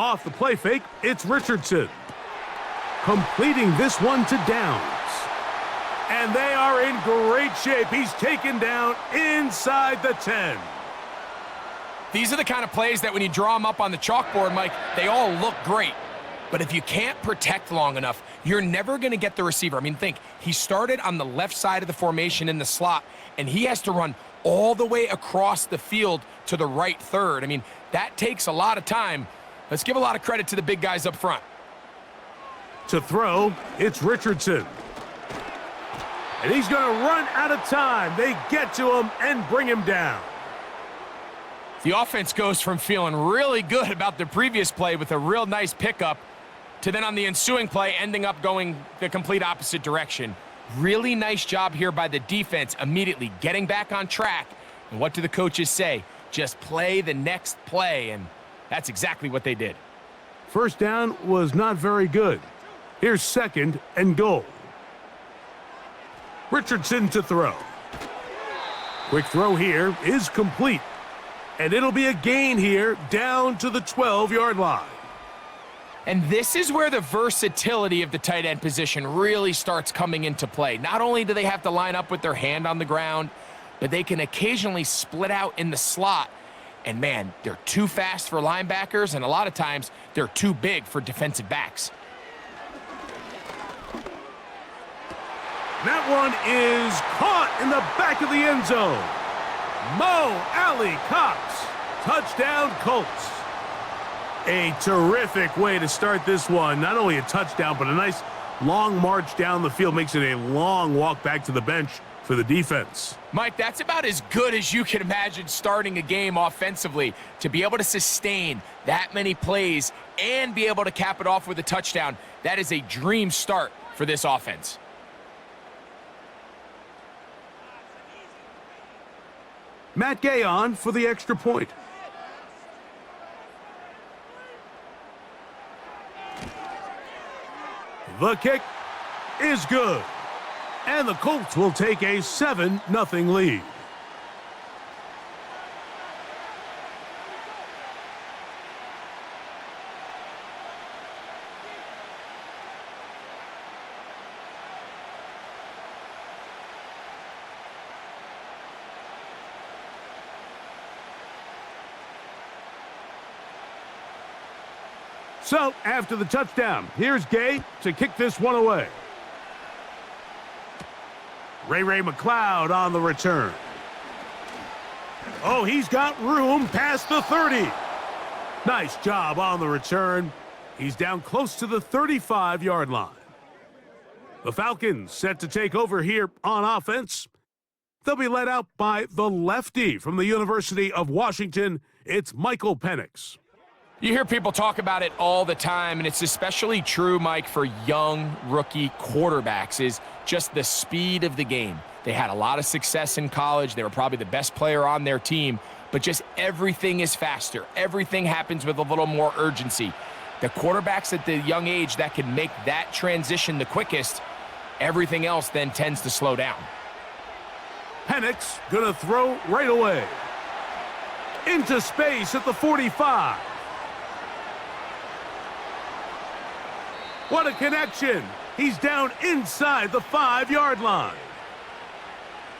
Off the play fake, it's Richardson. Completing this one to Downs. And they are in great shape. He's taken down inside the 10. These are the kind of plays that when you draw them up on the chalkboard, Mike, they all look great. But if you can't protect long enough, you're never going to get the receiver. I mean, think, he started on the left side of the formation in the slot, and he has to run all the way across the field to the right third. I mean, that takes a lot of time. Let's give a lot of credit to the big guys up front. To throw, it's Richardson. And he's going to run out of time. They get to him and bring him down. The offense goes from feeling really good about the previous play with a real nice pickup to then on the ensuing play ending up going the complete opposite direction. Really nice job here by the defense, immediately getting back on track. And what do the coaches say? Just play the next play, and that's exactly what they did. First down was not very good. Here's 2nd and goal. Richardson to throw. Quick throw here is complete. And it'll be a gain here down to the 12-yard line. And this is where the versatility of the tight end position really starts coming into play. Not only do they have to line up with their hand on the ground, but they can occasionally split out in the slot. And man, they're too fast for linebackers, and a lot of times they're too big for defensive backs. That one is caught in the back of the end zone. Mo Alley Cox, touchdown Colts. A terrific way to start this one. Not only a touchdown, but a nice long march down the field. Makes it a long walk back to the bench for the defense. Mike, that's about as good as you can imagine starting a game offensively. To be able to sustain that many plays and be able to cap it off with a touchdown, that is a dream start for this offense. Matt Gay on for the extra point. The kick is good. And the Colts will take a 7-0 lead. So, after the touchdown, here's Gay to kick this one away. Ray McLeod on the return. Oh, he's got room past the 30. Nice job on the return. He's down close to the 35-yard line. The Falcons set to take over here on offense. They'll be led out by the lefty from the University of Washington. It's Michael Penix. You hear people talk about it all the time, and it's especially true, Mike, for young rookie quarterbacks, is just the speed of the game. They had a lot of success in college. They were probably the best player on their team, but just everything is faster. Everything happens with a little more urgency. The quarterbacks at the young age that can make that transition the quickest, everything else then tends to slow down. Penix gonna throw right away. Into space at the 45. What a connection. He's down inside the 5-yard line.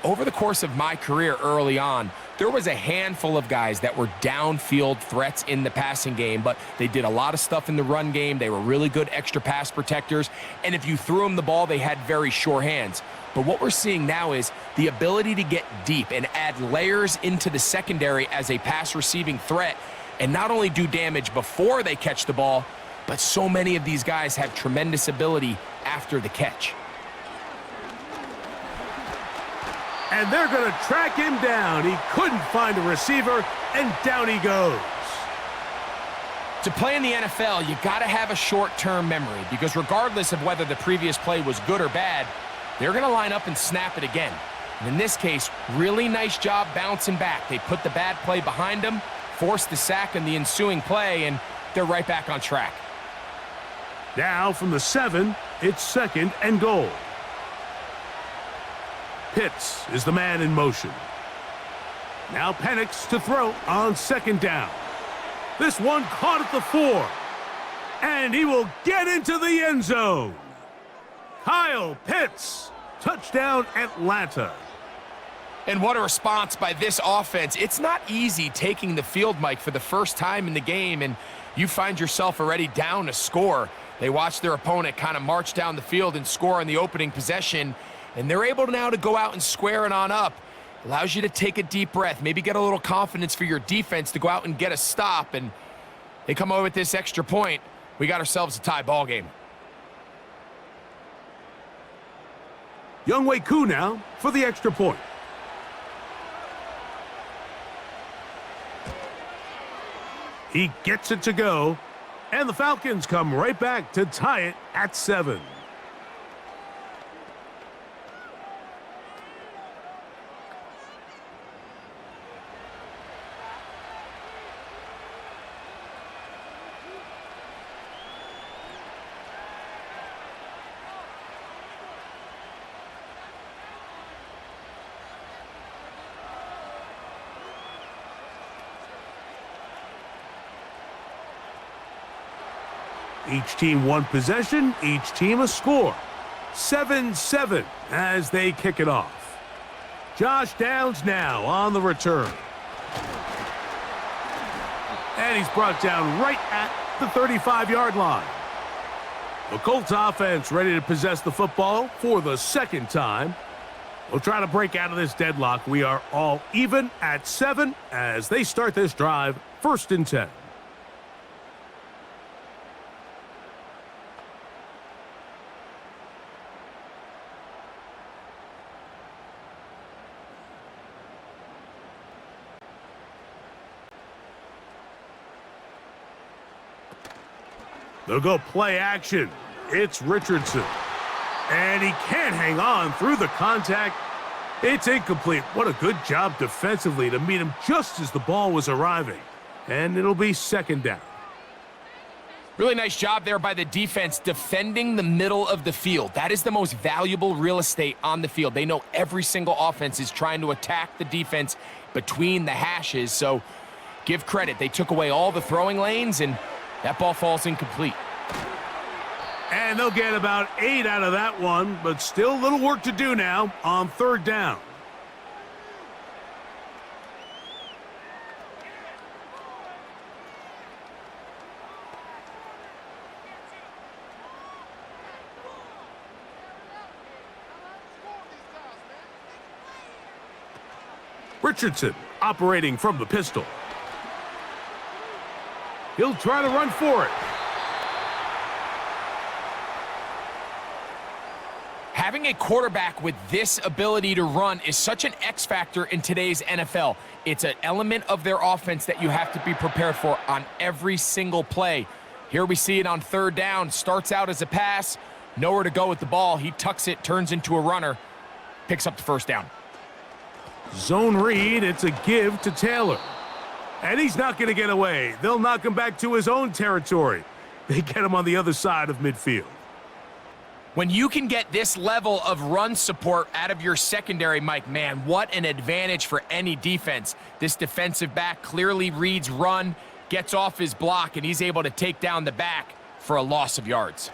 Over the course of my career early on, there was a handful of guys that were downfield threats in the passing game, but they did a lot of stuff in the run game. They were really good extra pass protectors, and if you threw them the ball, they had very sure hands. But what we're seeing now is the ability to get deep and add layers into the secondary as a pass receiving threat, and not only do damage before they catch the ball, but so many of these guys have tremendous ability after the catch. And they're going to track him down. He couldn't find a receiver, and down he goes. To play in the NFL, you got to have a short-term memory, because regardless of whether the previous play was good or bad, they're going to line up and snap it again. And in this case, really nice job bouncing back. They put the bad play behind them, forced the sack in the ensuing play, and they're right back on track. Now from the 7, it's 2nd and goal. Pitts is the man in motion. Now Penix to throw on 2nd down. This one caught at the 4. And he will get into the end zone. Kyle Pitts, touchdown Atlanta. And what a response by this offense. It's not easy taking the field, Mike, for the first time in the game, and you find yourself already down a score. They watch their opponent kind of march down the field and score on the opening possession, and they're able now to go out and square it on up. Allows you to take a deep breath, maybe get a little confidence for your defense to go out and get a stop, and they come away with this extra point. We got ourselves a tie ball game. Younghoe Koo now for the extra point. He gets it to go, and the Falcons come right back to tie it at 7. Each team one possession, each team a score. 7-7 as they kick it off. Josh Downs now on the return. And he's brought down right at the 35-yard line. The Colts offense ready to possess the football for the second time. We'll try to break out of this deadlock. We are all even at 7 as they start this drive, 1st and 10. They'll go play action. It's Richardson. And he can't hang on through the contact. It's incomplete. What a good job defensively to meet him just as the ball was arriving. And it'll be 2nd down. Really nice job there by the defense defending the middle of the field. That is the most valuable real estate on the field. They know every single offense is trying to attack the defense between the hashes. So give credit. They took away all the throwing lanes, and that ball falls incomplete. And they'll get about 8 out of that one, but still a little work to do now on 3rd down. Richardson operating from the pistol. He'll try to run for it. Having a quarterback with this ability to run is such an X factor in today's NFL. It's an element of their offense that you have to be prepared for on every single play. Here we see it on 3rd down. Starts out as a pass, nowhere to go with the ball. He tucks it, turns into a runner, picks up the 1st down. Zone read, it's a give to Taylor. And he's not going to get away. They'll knock him back to his own territory. They get him on the other side of midfield. When you can get this level of run support out of your secondary, Mike, man, what an advantage for any defense. This defensive back clearly reads run, gets off his block, and he's able to take down the back for a loss of yards.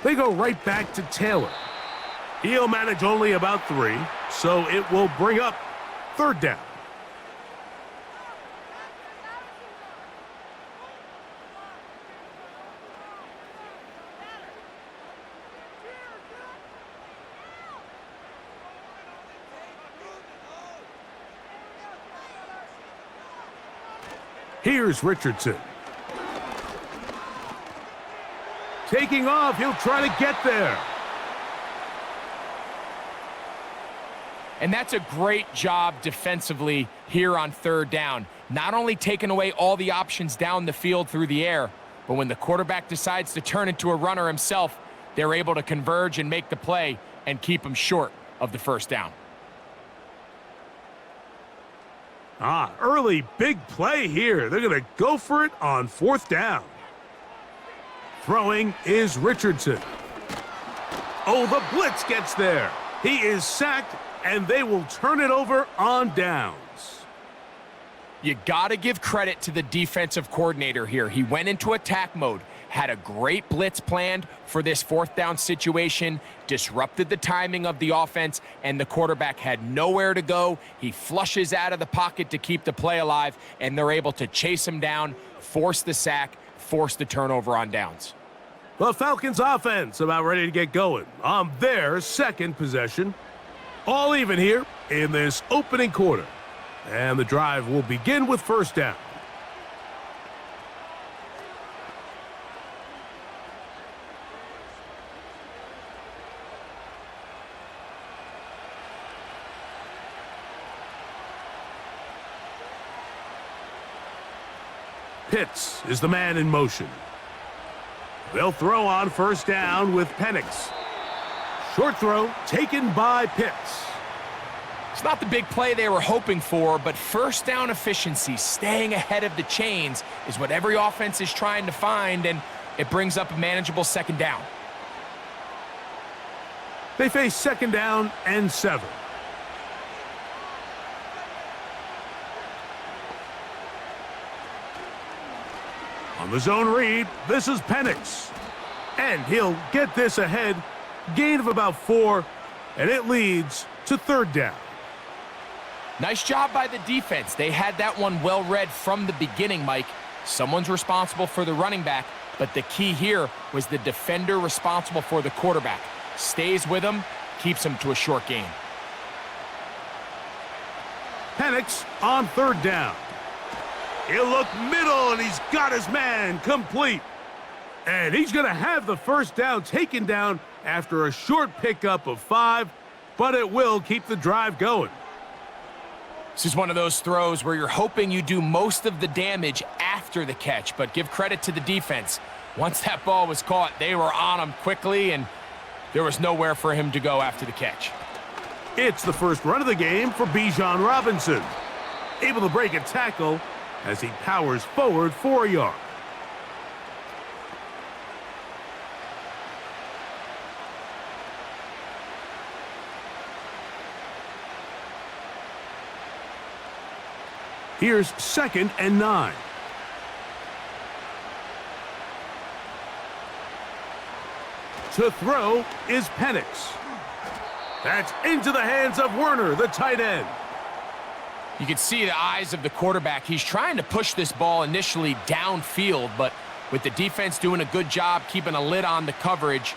They go right back to Taylor. He'll manage only about 3, so it will bring up 3rd down. Here's Richardson. Taking off, he'll try to get there. And that's a great job defensively here on 3rd down. Not only taking away all the options down the field through the air, but when the quarterback decides to turn into a runner himself, they're able to converge and make the play and keep him short of the 1st down. Early big play here. They're going to go for it on 4th down. Throwing is Richardson. Oh, the blitz gets there. He is sacked, and they will turn it over on downs. You got to give credit to the defensive coordinator here. He went into attack mode, had a great blitz planned for this fourth down situation, disrupted the timing of the offense, and the quarterback had nowhere to go. He flushes out of the pocket to keep the play alive, and they're able to chase him down, force the sack, force the turnover on downs. The Falcons offense about ready to get going on their second possession. All even here in this opening quarter. And the drive will begin with first down. Pitts is the man in motion. They'll throw on first down with Penix. Short throw taken by Pitts. It's not the big play they were hoping for, but first down efficiency, staying ahead of the chains, is what every offense is trying to find, and it brings up a manageable second down. They face second down and 7. On the zone read, this is Penix. And he'll get this ahead. Gain of about 4, and it leads to third down. Nice job by the defense. They had that one well read from the beginning, Mike. Someone's responsible for the running back, but the key here was the defender responsible for the quarterback. Stays with him, keeps him to a short gain. Penix on third down. He'll look middle, and he's got his man complete. And he's going to have the first down taken down after a short pickup of 5, but it will keep the drive going. This is one of those throws where you're hoping you do most of the damage after the catch, but give credit to the defense. Once that ball was caught, they were on him quickly, and there was nowhere for him to go after the catch. It's the first run of the game for Bijan Robinson. Able to break a tackle as he powers forward for a yard. Here's 2nd and 9. To throw is Penix. That's into the hands of Werner, the tight end. You can see the eyes of the quarterback. He's trying to push this ball initially downfield, but with the defense doing a good job keeping a lid on the coverage,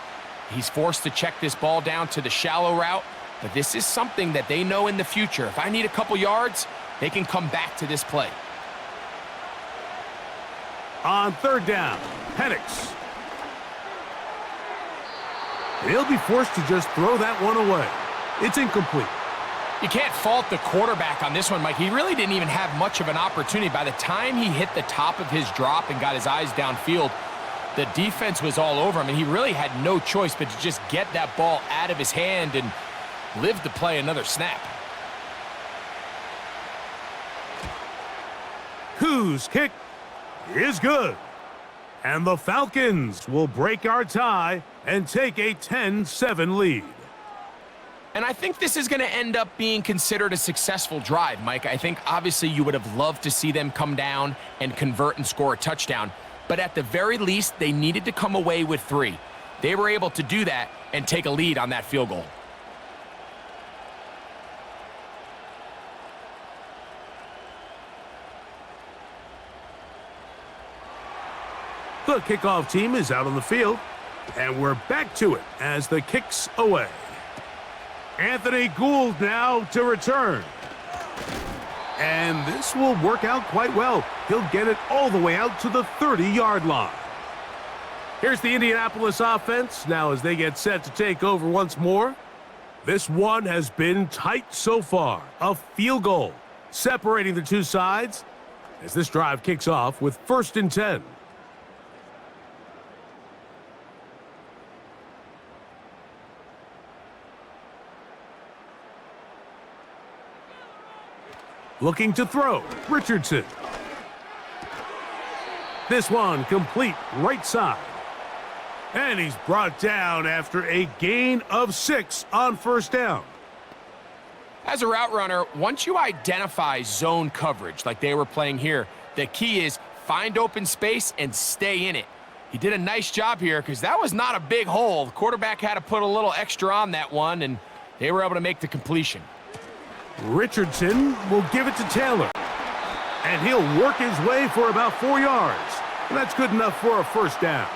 he's forced to check this ball down to the shallow route. But this is something that they know in the future. If I need a couple yards, they can come back to this play. On third down, Penix. He'll be forced to just throw that one away. It's incomplete. You can't fault the quarterback on this one, Mike. He really didn't even have much of an opportunity. By the time he hit the top of his drop and got his eyes downfield, the defense was all over him, and he really had no choice but to just get that ball out of his hand and live to play another snap. Whose kick is good. And the Falcons will break our tie and take a 10-7 lead. And I think this is going to end up being considered a successful drive, Mike. I think obviously you would have loved to see them come down and convert and score a touchdown. But at the very least, they needed to come away with 3. They were able to do that and take a lead on that field goal. The kickoff team is out on the field, and we're back to it as the kick's away. Anthony Gould now to return. And this will work out quite well. He'll get it all the way out to the 30-yard line. Here's the Indianapolis offense now as they get set to take over once more. This one has been tight so far. A field goal separating the two sides as this drive kicks off with 1st and 10. Looking to throw, Richardson. This one complete right side. And he's brought down after a gain of 6 on first down. As a route runner, once you identify zone coverage like they were playing here, the key is find open space and stay in it. He did a nice job here because that was not a big hole. The quarterback had to put a little extra on that one, and they were able to make the completion. Richardson will give it to Taylor. And he'll work his way for about 4 yards. And that's good enough for a first down.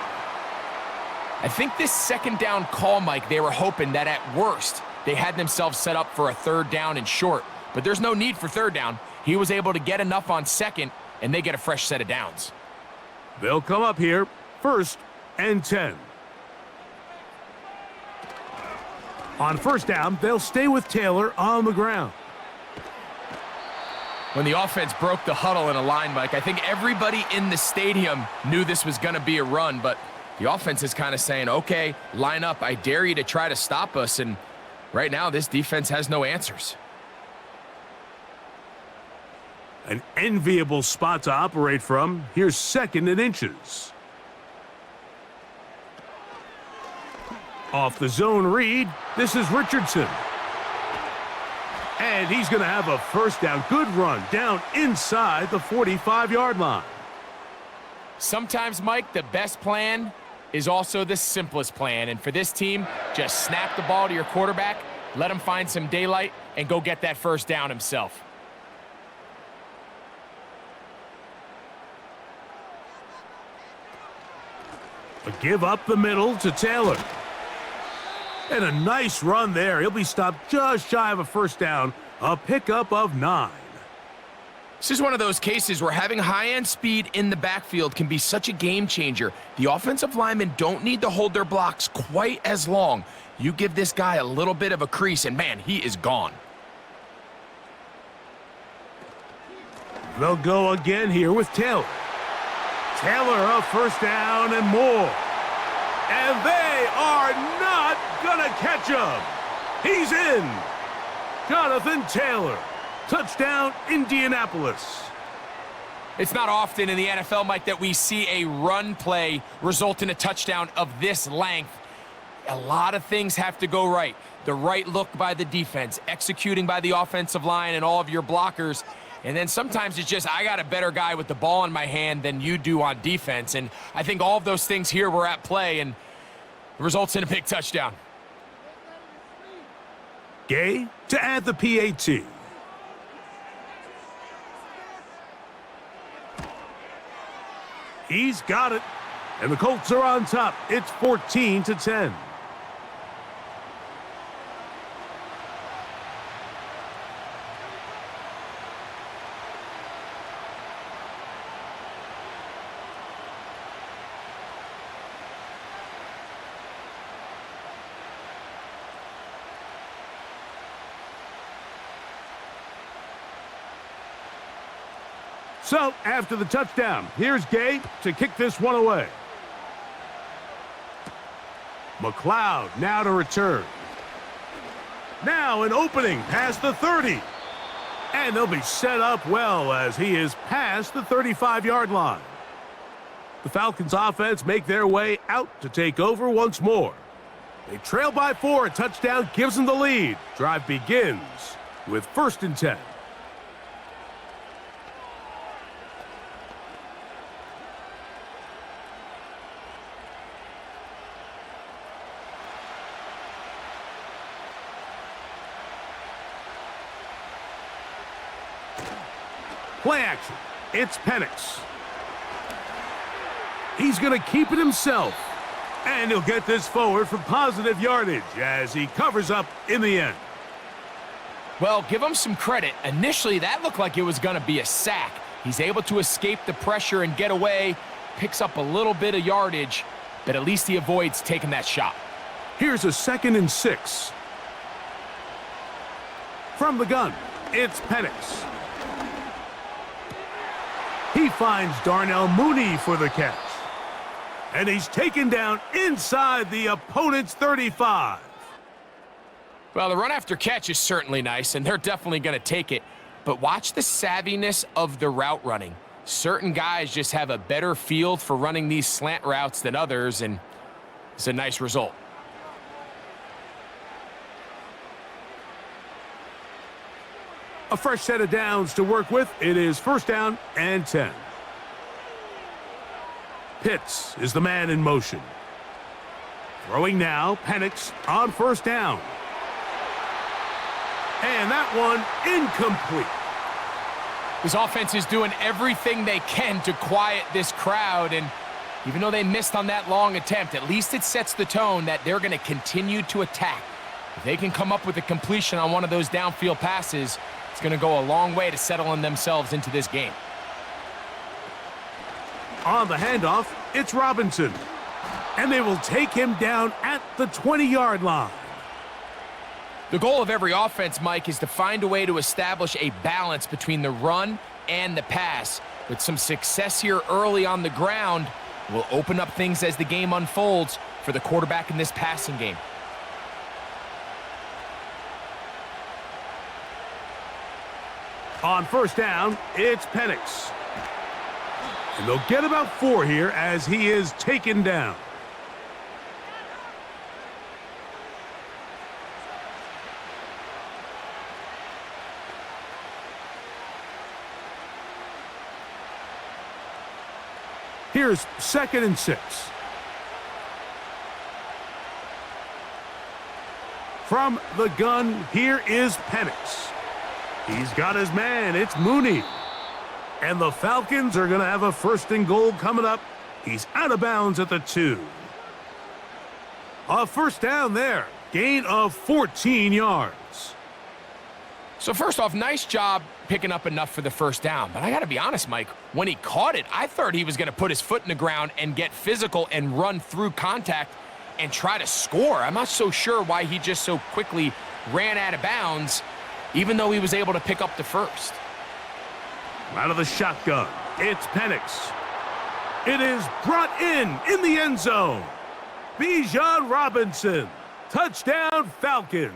I think this second down call, Mike, they were hoping that at worst they had themselves set up for a third down and short. But there's no need for third down. He was able to get enough on second, and they get a fresh set of downs. They'll come up here, 1st and 10. On first down, they'll stay with Taylor on the ground. When the offense broke the huddle in a line, Mike, I think everybody in the stadium knew this was going to be a run, but the offense is kind of saying, okay, line up. I dare you to try to stop us, and right now this defense has no answers. An enviable spot to operate from. Here's 2nd and inches. Off the zone read, this is Richardson. And he's going to have a first down. Good run down inside the 45-yard line. Sometimes, Mike, the best plan is also the simplest plan. And for this team, just snap the ball to your quarterback, let him find some daylight, and go get that first down himself. A give up the middle to Taylor. And a nice run there. He'll be stopped just shy of a first down. A pickup of 9. This is one of those cases where having high-end speed in the backfield can be such a game changer. The offensive linemen don't need to hold their blocks quite as long. You give this guy a little bit of a crease, and man, he is gone. They'll go again here with Taylor. Taylor, a first down and more. And they are not gonna catch him. He's in. Jonathan Taylor. Touchdown, Indianapolis. It's not often in the NFL, Mike, that we see a run play result in a touchdown of this length. A lot of things have to go right. The right look by the defense, executing by the offensive line and all of your blockers. And then sometimes it's just, I got a better guy with the ball in my hand than you do on defense. And I think all of those things here were at play, and it results in a big touchdown. Gay to add the PAT. He's got it. And the Colts are on top. It's 14-10. So, after the touchdown, here's Gay to kick this one away. McLeod now to return. Now an opening past the 30. And they'll be set up well as he is past the 35-yard line. The Falcons offense make their way out to take over once more. They trail by 4. A touchdown gives them the lead. Drive begins with 1st and 10. Play action. It's Penix. He's going to keep it himself. And he'll get this forward for positive yardage as he covers up in the end. Well, give him some credit. Initially, that looked like it was going to be a sack. He's able to escape the pressure and get away, picks up a little bit of yardage, but at least he avoids taking that shot. Here's a 2nd and 6. From the gun, it's Penix. He finds Darnell Mooney for the catch. And he's taken down inside the opponent's 35. Well, the run after catch is certainly nice, and they're definitely going to take it. But watch the savviness of the route running. Certain guys just have a better feel for running these slant routes than others, and it's a nice result. A fresh set of downs to work with. It is 1st down and 10. Pitts is the man in motion. Throwing now, Penix on first down. And that one incomplete. This offense is doing everything they can to quiet this crowd, and even though they missed on that long attempt, at least it sets the tone that they're going to continue to attack. If they can come up with a completion on one of those downfield passes, it's going to go a long way to settling themselves into this game. On the handoff, it's Robinson. And they will take him down at the 20-yard line. The goal of every offense, Mike, is to find a way to establish a balance between the run and the pass. With some success here early on the ground, will open up things as the game unfolds for the quarterback in this passing game. On first down, it's Penix. And they'll get about 4 here as he is taken down. Here's 2nd and 6. From the gun, here is Penix. He's got his man. It's Mooney. And the Falcons are going to have a 1st and goal coming up. He's out of bounds at the 2. A first down there. Gain of 14 yards. So first off, nice job picking up enough for the first down. But I got to be honest, Mike, when he caught it, I thought he was going to put his foot in the ground and get physical and run through contact and try to score. I'm not so sure why he just so quickly ran out of bounds, even though he was able to pick up the first. Out of the shotgun, it's Penix. It is brought in the end zone. Bijan Robinson. Touchdown, Falcons.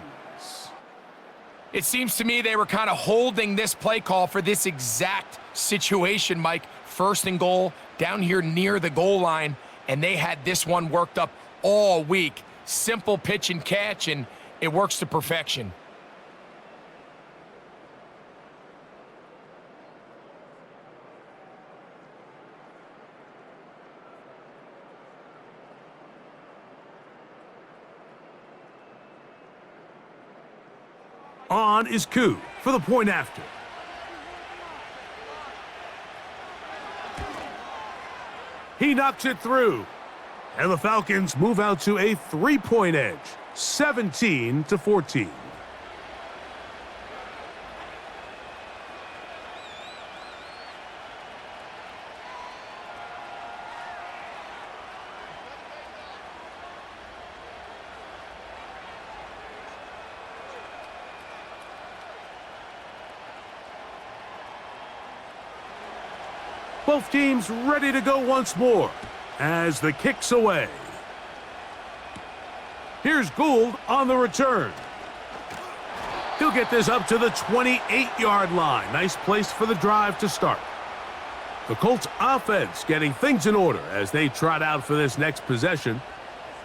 It seems to me they were kind of holding this play call for this exact situation, Mike. 1st and goal, down here near the goal line, and they had this one worked up all week. Simple pitch and catch, and it works to perfection. On is Koo for the point after. He knocks it through. And the Falcons move out to a 3-point edge, 17-14. Both teams ready to go once more as the kick's away. Here's Gould on the return. He'll get this up to the 28-yard line. Nice place for the drive to start. The Colts offense getting things in order as they trot out for this next possession.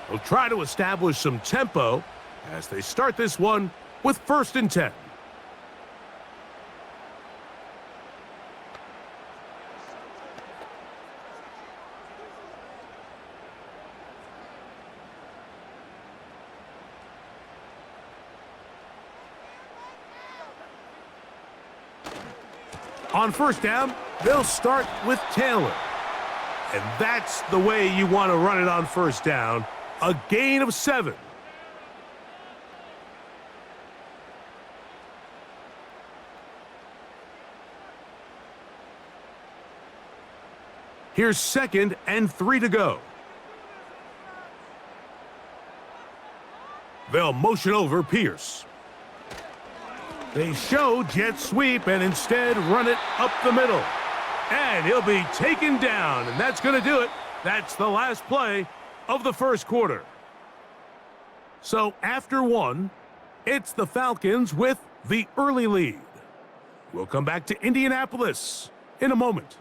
They'll try to establish some tempo as they start this one with 1st and 10. On first down, they'll start with Taylor. And that's the way you want to run it on first down. A gain of 7. Here's 2nd and 3 to go. They'll motion over Pierce. They show jet sweep and instead run it up the middle. And he'll be taken down, and that's going to do it. That's the last play of the first quarter. So after 1, it's the Falcons with the early lead. We'll come back to Indianapolis in a moment.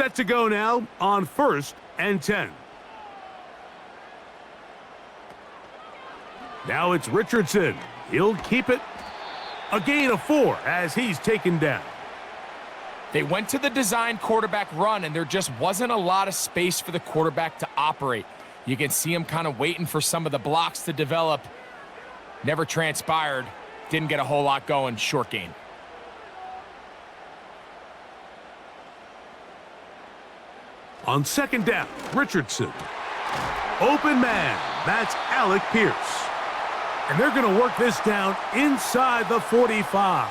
set to go now on 1st and 10. Now it's Richardson. He'll keep it. A gain of 4 as he's taken down. They went to the design quarterback run, and there just wasn't a lot of space for the quarterback to operate. You can see him kind of waiting for some of the blocks to develop. Never transpired. Didn't get a whole lot going. Short gain. On 2nd down, Richardson. Open man. That's Alec Pierce. And they're going to work this down inside the 45.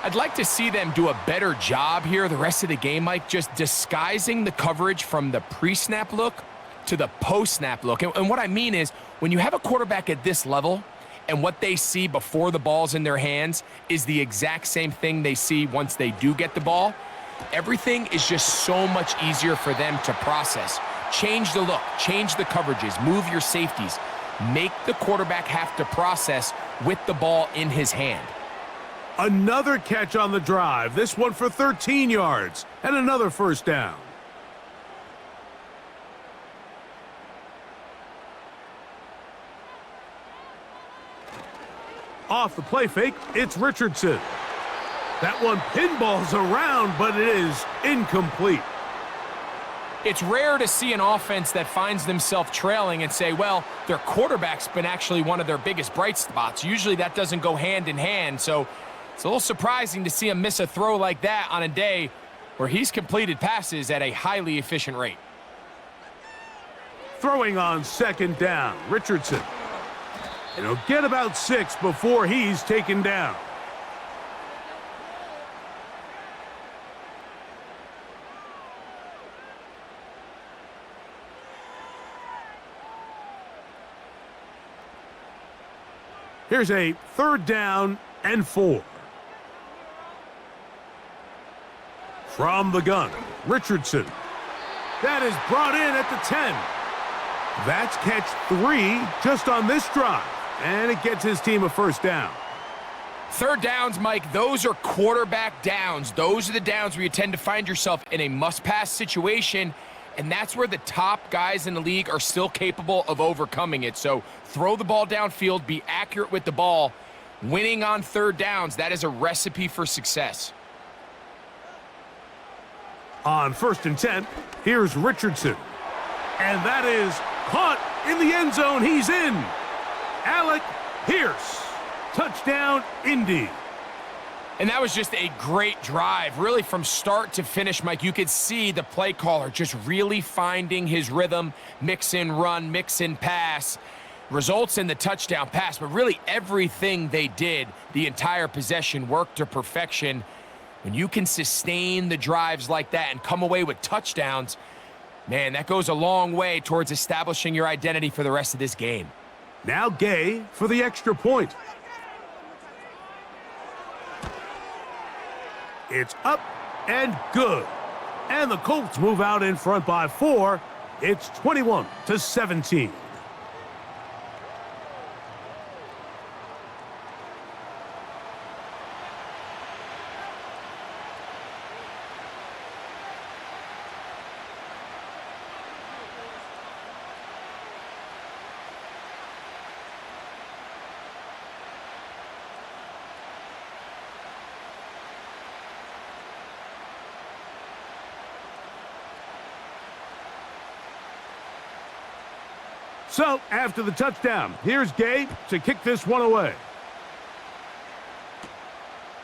I'd like to see them do a better job here the rest of the game, Mike, just disguising the coverage from the pre-snap look to the post-snap look. And what I mean is, when you have a quarterback at this level and what they see before the ball's in their hands is the exact same thing they see once they do get the ball, everything is just so much easier for them to process. Change the look, change the coverages, move your safeties. Make the quarterback have to process with the ball in his hand. Another catch on the drive, this one for 13 yards, and another 1st down. Off the play fake, it's Richardson. That one pinballs around, but it is incomplete. It's rare to see an offense that finds themselves trailing and say, well, their quarterback's been actually one of their biggest bright spots. Usually that doesn't go hand in hand, so it's a little surprising to see him miss a throw like that on a day where he's completed passes at a highly efficient rate. Throwing on 2nd down, Richardson. And he'll get about 6 before he's taken down. Here's a 3rd down and 4. From the gun, Richardson. That is brought in at the 10. That's catch 3 just on this drive, and it gets his team a 1st down. 3rd downs, Mike, those are quarterback downs. Those are the downs where you tend to find yourself in a must-pass situation, and that's where the top guys in the league are still capable of overcoming it. So throw the ball downfield, be accurate with the ball. Winning on 3rd downs, that is a recipe for success. On 1st and 10, here's Richardson. And that is caught in the end zone. He's in. Alec Pierce. Touchdown, Indy. And that was just a great drive. Really from start to finish, Mike, you could see the play caller just really finding his rhythm. Mix in run, mix in pass. Results in the touchdown pass. But really everything they did, the entire possession, worked to perfection. When you can sustain the drives like that and come away with touchdowns, man, that goes a long way towards establishing your identity for the rest of this game. Now Gay for the extra point. It's up and good. And the Colts move out in front by 4. It's 21-17. So, after the touchdown, here's Gay to kick this one away.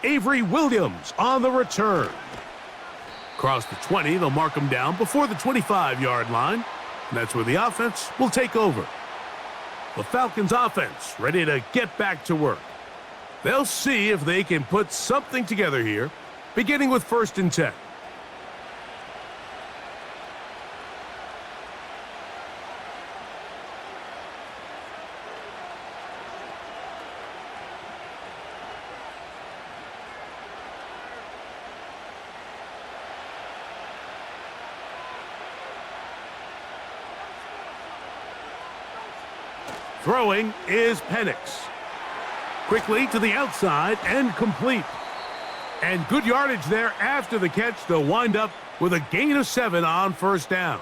Avery Williams on the return. Across the 20, they'll mark him down before the 25-yard line. And that's where the offense will take over. The Falcons offense ready to get back to work. They'll see if they can put something together here, beginning with 1st and 10. Throwing is Penix. Quickly to the outside and complete. And good yardage there after the catch. They'll wind up with a gain of 7 on first down.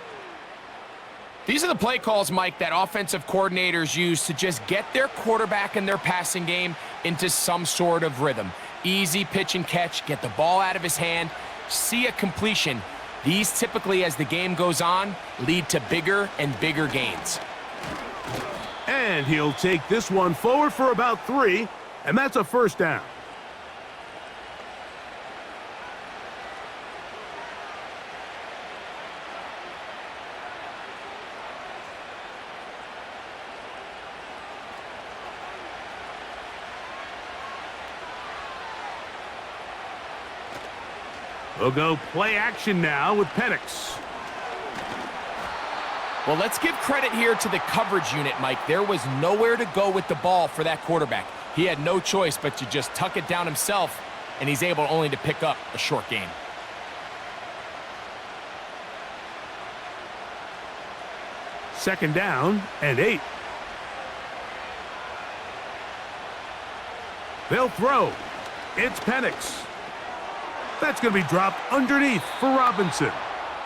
These are the play calls, Mike, that offensive coordinators use to just get their quarterback and their passing game into some sort of rhythm. Easy pitch and catch, get the ball out of his hand, see a completion. These typically, as the game goes on, lead to bigger and bigger gains. And he'll take this one forward for about 3, and that's a first down. We'll go play action now with Penix. Well, let's give credit here to the coverage unit, Mike. There was nowhere to go with the ball for that quarterback. He had no choice but to just tuck it down himself, and he's able only to pick up a short gain. Second down and 8. They'll throw. It's Penix. That's going to be dropped underneath for Robinson.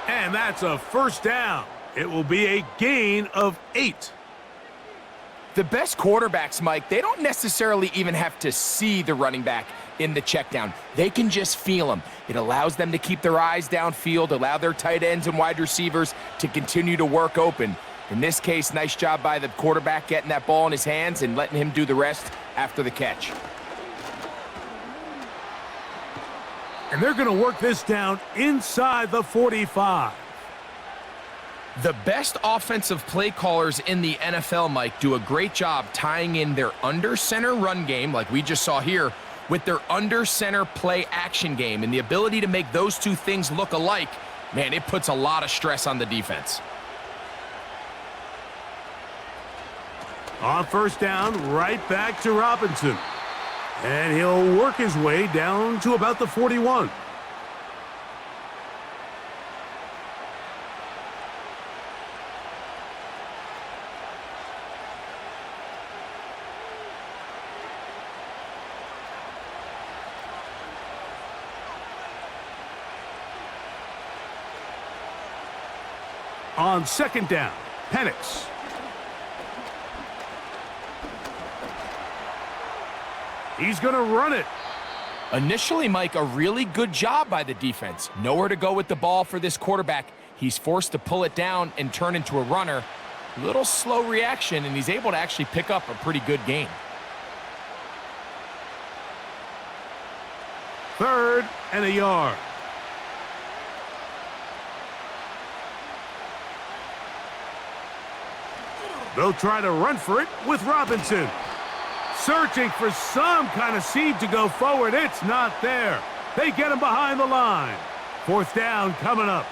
And that's a first down. It will be a gain of 8. The best quarterbacks, Mike, they don't necessarily even have to see the running back in the check down. They can just feel him. It allows them to keep their eyes downfield, allow their tight ends and wide receivers to continue to work open. In this case, nice job by the quarterback getting that ball in his hands and letting him do the rest after the catch. And they're going to work this down inside the 45. The best offensive play callers in the NFL, Mike, do a great job tying in their under-center run game, like we just saw here, with their under-center play action game. And the ability to make those two things look alike, man, it puts a lot of stress on the defense. On first down, right back to Robinson. And he'll work his way down to about the 41. On second down, Penix. He's going to run it. Initially, Mike, a really good job by the defense. Nowhere to go with the ball for this quarterback. He's forced to pull it down and turn into a runner. Little slow reaction, and he's able to actually pick up a pretty good gain. Third and a yard. They'll try to run for it with Robinson. Searching for some kind of seam to go forward. It's not there. They get him behind the line. Fourth down coming up.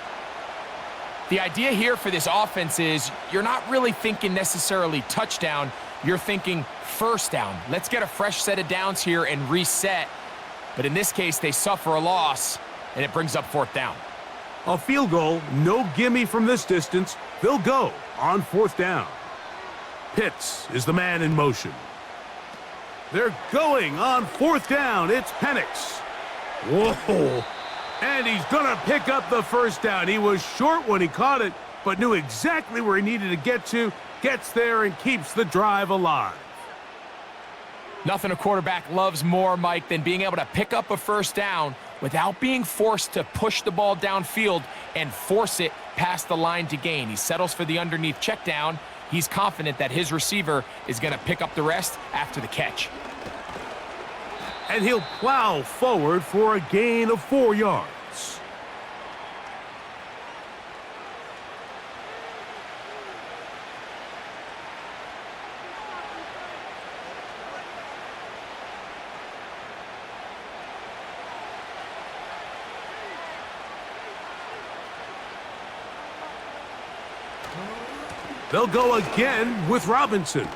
The idea here for this offense is you're not really thinking necessarily touchdown. You're thinking first down. Let's get a fresh set of downs here and reset. But in this case, they suffer a loss, and it brings up fourth down. A field goal, no gimme from this distance. They'll go on fourth down. Pitts is the man in motion. They're going on fourth down. It's Penix. Whoa. And he's going to pick up the first down. He was short when he caught it, but knew exactly where he needed to get to. Gets there and keeps the drive alive. Nothing a quarterback loves more, Mike, than being able to pick up a first down without being forced to push the ball downfield and force it past the line to gain. He settles for the underneath check down. He's confident that his receiver is going to pick up the rest after the catch. And he'll plow forward for a gain of 4 yards. They'll go again with Robinson.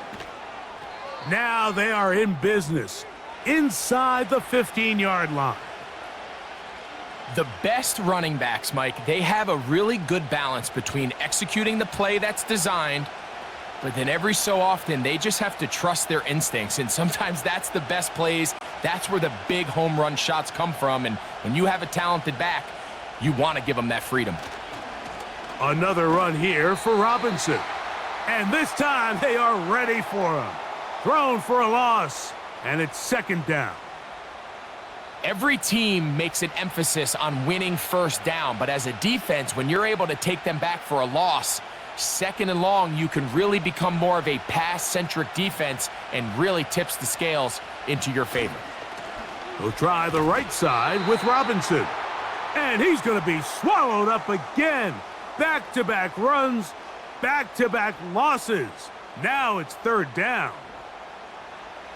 Now they are in business inside the 15-yard line. The best running backs, Mike, they have a really good balance between executing the play that's designed but then every so often, they just have to trust their instincts, and sometimes that's the best plays. That's where the big home run shots come from, and when you have a talented back, you want to give them that freedom. Another run here for Robinson. And this time, they are ready for him. Thrown for a loss, and it's second down. Every team makes an emphasis on winning first down, but as a defense, when you're able to take them back for a loss, second and long, you can really become more of a pass-centric defense and really tips the scales into your favor. We'll try the right side with Robinson. And he's going to be swallowed up again. Back-to-back runs, back-to-back losses. Now it's third down.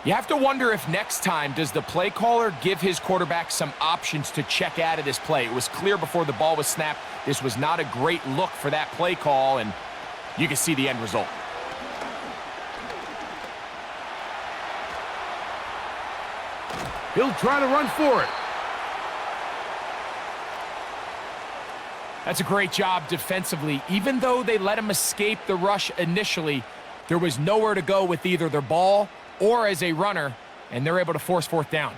You have to wonder if next time, does the play caller give his quarterback some options to check out of this play? It was clear before the ball was snapped, this was not a great look for that play call, and you can see the end result. He'll try to run for it. That's a great job defensively. Even though they let him escape the rush initially, there was nowhere to go with either their ball or as a runner, and they're able to force fourth down.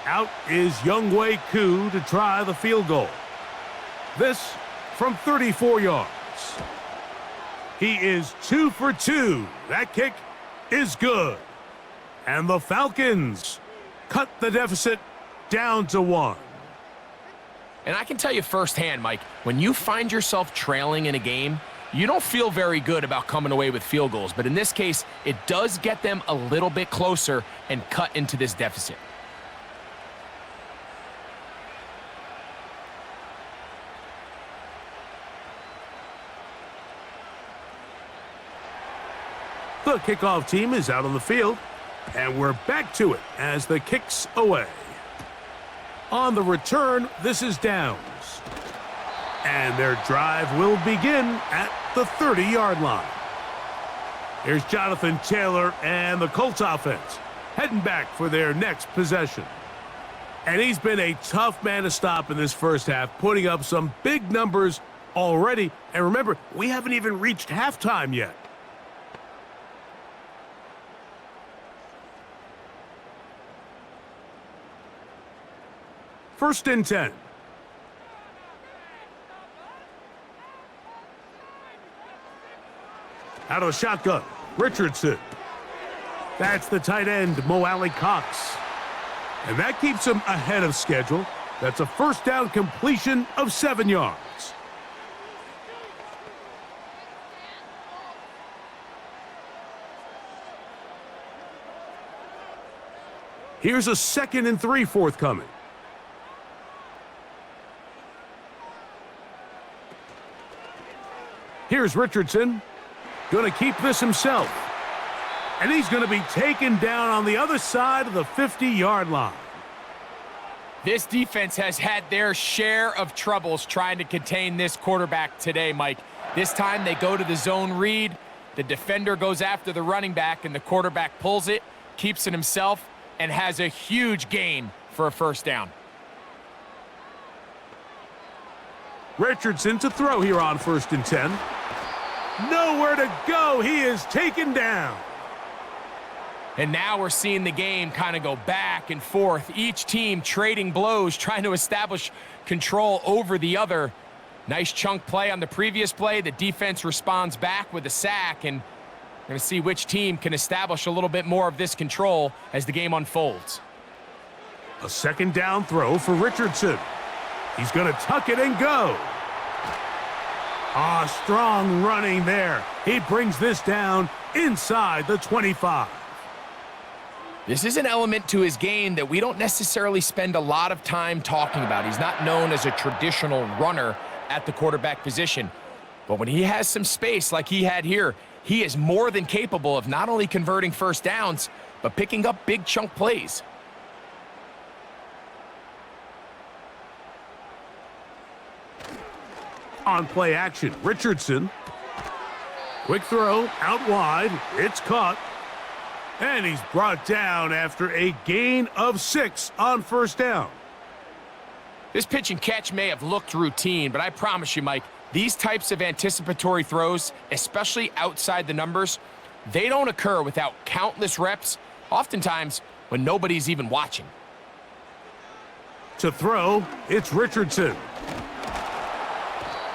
Out is Younghoe Koo to try the field goal. This from 34 yards. He is 2 for 2. That kick is good. And the Falcons cut the deficit down to 1. And I can tell you firsthand, Mike, when you find yourself trailing in a game, you don't feel very good about coming away with field goals. But in this case, it does get them a little bit closer and cut into this deficit. The kickoff team is out on the field, and we're back to it as the kick's away. On the return, this is downs. And their drive will begin at the 30-yard line. Here's Jonathan Taylor and the Colts offense heading back for their next possession. And he's been a tough man to stop in this first half, putting up some big numbers already. And remember, we haven't even reached halftime yet. First and 10. Out of the shotgun, Richardson. That's the tight end, Mo Alley-Cox. And that keeps him ahead of schedule. That's a first down completion of 7 yards. Here's a 2nd and 3 forthcoming. Here's Richardson, going to keep this himself. And he's going to be taken down on the other side of the 50-yard line. This defense has had their share of troubles trying to contain this quarterback today, Mike. This time they go to the zone read, the defender goes after the running back, and the quarterback pulls it, keeps it himself, and has a huge gain for a first down. Richardson to throw here on 1st and 10. Nowhere to go. He is taken down. And now we're seeing the game kind of go back and forth. Each team trading blows, trying to establish control over the other. Nice chunk play on the previous play. The defense responds back with a sack, and we're going to see which team can establish a little bit more of this control as the game unfolds. A 2nd down throw for Richardson. He's going to tuck it and go. Strong running there. He brings this down inside the 25. This is an element to his game that we don't necessarily spend a lot of time talking about. He's not known as a traditional runner at the quarterback position. But when he has some space like he had here, he is more than capable of not only converting first downs, but picking up big chunk plays. On play action, Richardson. Quick throw, out wide. It's caught. And he's brought down after a gain of 6 on first down. This pitch and catch may have looked routine, but I promise you, Mike, these types of anticipatory throws, especially outside the numbers, they don't occur without countless reps, oftentimes when nobody's even watching. To throw, it's Richardson.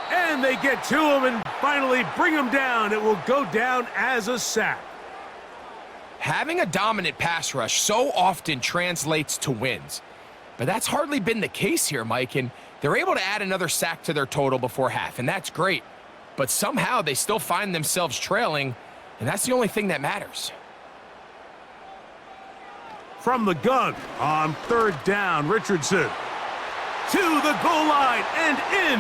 And they get to him and finally bring him down. It will go down as a sack. Having a dominant pass rush so often translates to wins. But that's hardly been the case here, Mike, and they're able to add another sack to their total before half, and that's great. But somehow they still find themselves trailing, and that's the only thing that matters. From the gun on third down, Richardson. To the goal line and in.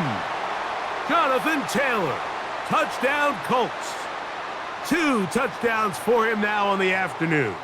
Jonathan Taylor. Touchdown, Colts. 2 touchdowns for him now on the afternoon.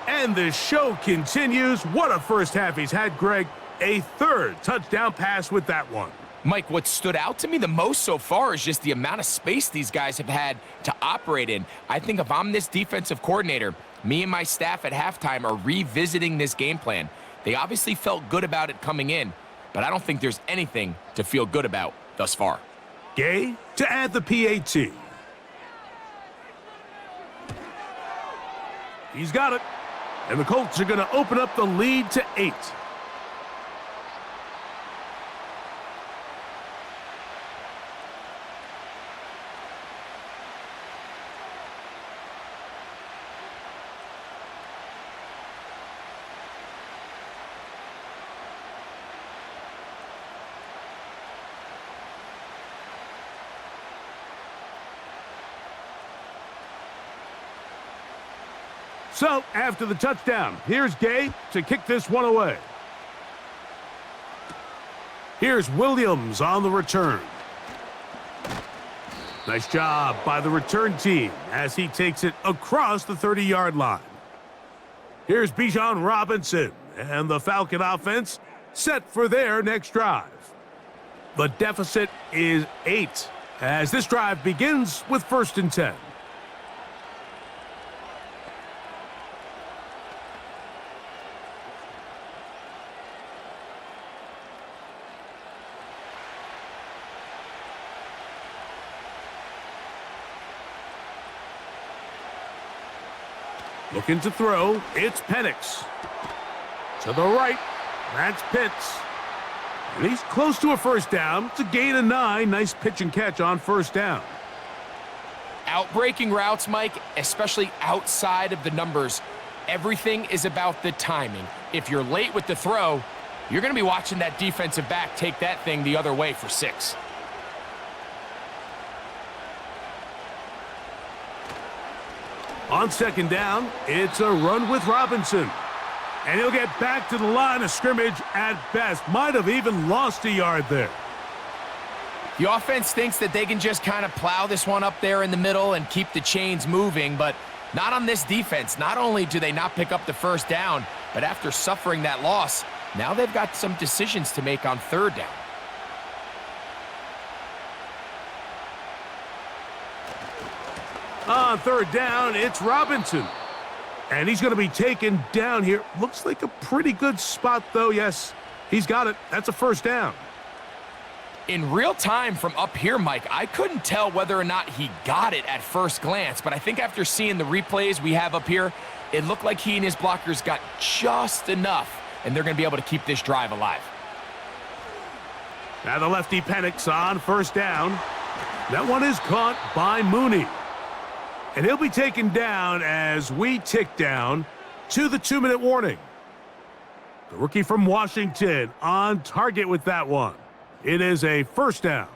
And the show continues. What a first half he's had, Greg. A third touchdown pass with that one. Mike, what stood out to me the most so far is just the amount of space these guys have had to operate in. I think if I'm this defensive coordinator, me and my staff at halftime are revisiting this game plan. They obviously felt good about it coming in, but I don't think there's anything to feel good about thus far. Gay to add the PAT. He's got it. And the Colts are going to open up the lead to 8. So, after the touchdown, here's Gay to kick this one away. Here's Williams on the return. Nice job by the return team as he takes it across the 30-yard line. Here's Bijan Robinson, and the Falcon offense set for their next drive. The deficit is 8 as this drive begins with 1st and 10. Looking to throw, it's Penix. To the right, that's Pitts. And he's close to a first down. It's a gain of 9. Nice pitch and catch on first down. Outbreaking routes, Mike, especially outside of the numbers, everything is about the timing. If you're late with the throw, you're going to be watching that defensive back take that thing the other way for 6. On 2nd down, it's a run with Robinson. And he'll get back to the line of scrimmage at best. Might have even lost a yard there. The offense thinks that they can just kind of plow this one up there in the middle and keep the chains moving, but not on this defense. Not only do they not pick up the first down, but after suffering that loss, now they've got some decisions to make on 3rd down. On 3rd down, it's Robinson. And he's going to be taken down here. Looks like a pretty good spot, though. Yes, he's got it. That's a first down. In real time from up here, Mike, I couldn't tell whether or not he got it at first glance, but I think after seeing the replays we have up here, it looked like he and his blockers got just enough, and they're going to be able to keep this drive alive. Now the lefty Penix on 1st down. That one is caught by Mooney. And he'll be taken down as we tick down to the 2-minute warning. The rookie from Washington on target with that one. It is a first down.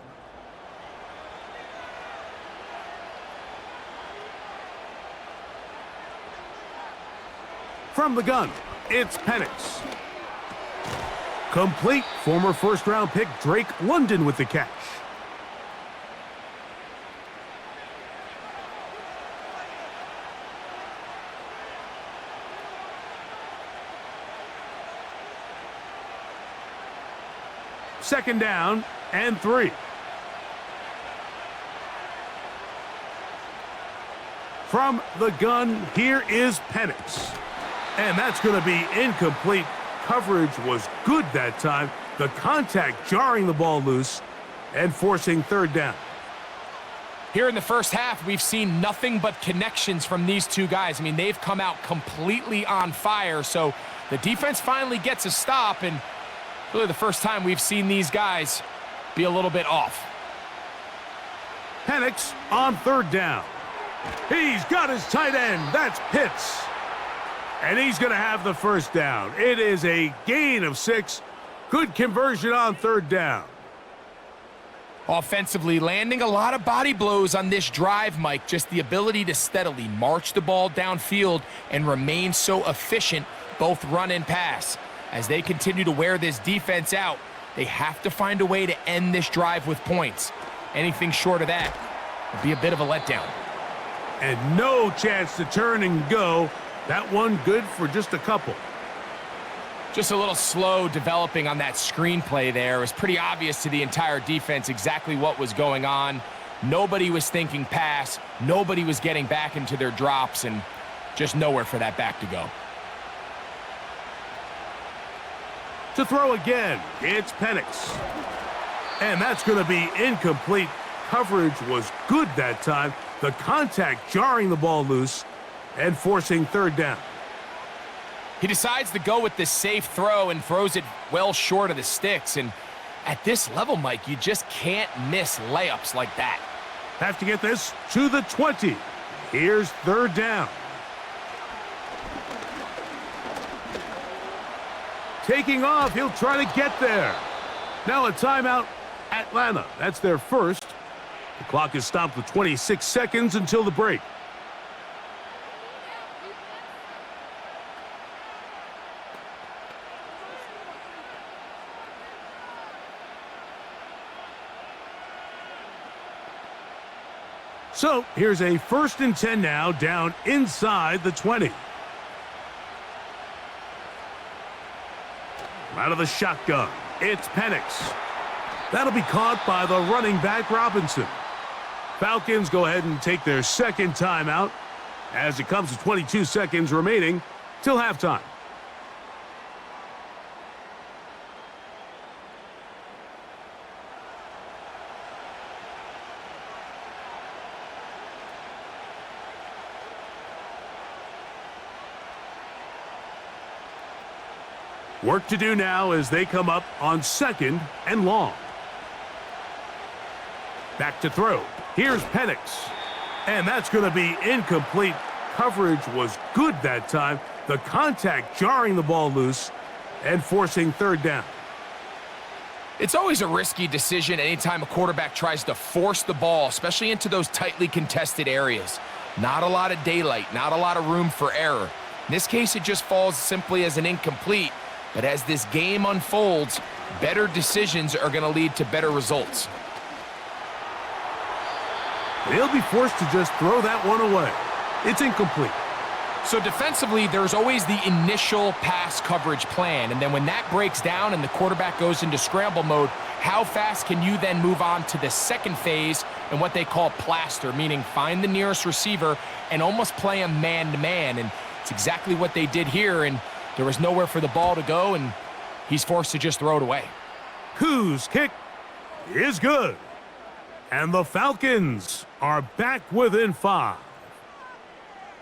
From the gun, it's Penix. Complete. Former first-round pick Drake London with the catch. Second down and 3. From the gun, here is Penix. And that's going to be incomplete. Coverage was good that time. The contact jarring the ball loose and forcing third down. Here in the first half, we've seen nothing but connections from these two guys. I mean, they've come out completely on fire, so the defense finally gets a stop, and really the first time we've seen these guys be a little bit off. Penix on third down. He's got his tight end. That's Pitts. And he's going to have the first down. It is a gain of 6. Good conversion on third down. Offensively, landing a lot of body blows on this drive, Mike. Just the ability to steadily march the ball downfield and remain so efficient, both run and pass. As they continue to wear this defense out, they have to find a way to end this drive with points. Anything short of that would be a bit of a letdown. And no chance to turn and go. That one good for just a couple. Just a little slow developing on that screenplay there. It was pretty obvious to the entire defense exactly what was going on. Nobody was thinking pass. Nobody was getting back into their drops, and just nowhere for that back to go. To throw again, it's Penix. And that's going to be incomplete. Coverage was good that time. The contact jarring the ball loose and forcing third down. He decides to go with this safe throw and throws it well short of the sticks. And at this level, Mike, you just can't miss layups like that. Have to get this to the 20. Here's third down. Taking off, he'll try to get there. Now a timeout, Atlanta. That's their first. The clock is stopped with 26 seconds until the break. So here's a 1st and 10 now, down inside the 20. Out of the shotgun, it's Penix. That'll be caught by the running back Robinson. Falcons go ahead and take their second timeout as it comes to 22 seconds remaining till halftime. Work to do now as they come up on 2nd and long. Back to throw. Here's Penix. And that's going to be incomplete. Coverage was good that time. The contact jarring the ball loose and forcing third down. It's always a risky decision anytime a quarterback tries to force the ball, especially into those tightly contested areas. Not a lot of daylight, not a lot of room for error. In this case, it just falls simply as an incomplete. But as this game unfolds, better decisions are going to lead to better results. They'll be forced to just throw that one away. It's incomplete. So defensively, there's always the initial pass coverage plan. And then when that breaks down and the quarterback goes into scramble mode, how fast can you then move on to the second phase and what they call plaster, meaning find the nearest receiver and almost play a man-to-man. And it's exactly what they did here. And there was nowhere for the ball to go, and he's forced to just throw it away. Koo's kick is good. And the Falcons are back within 5.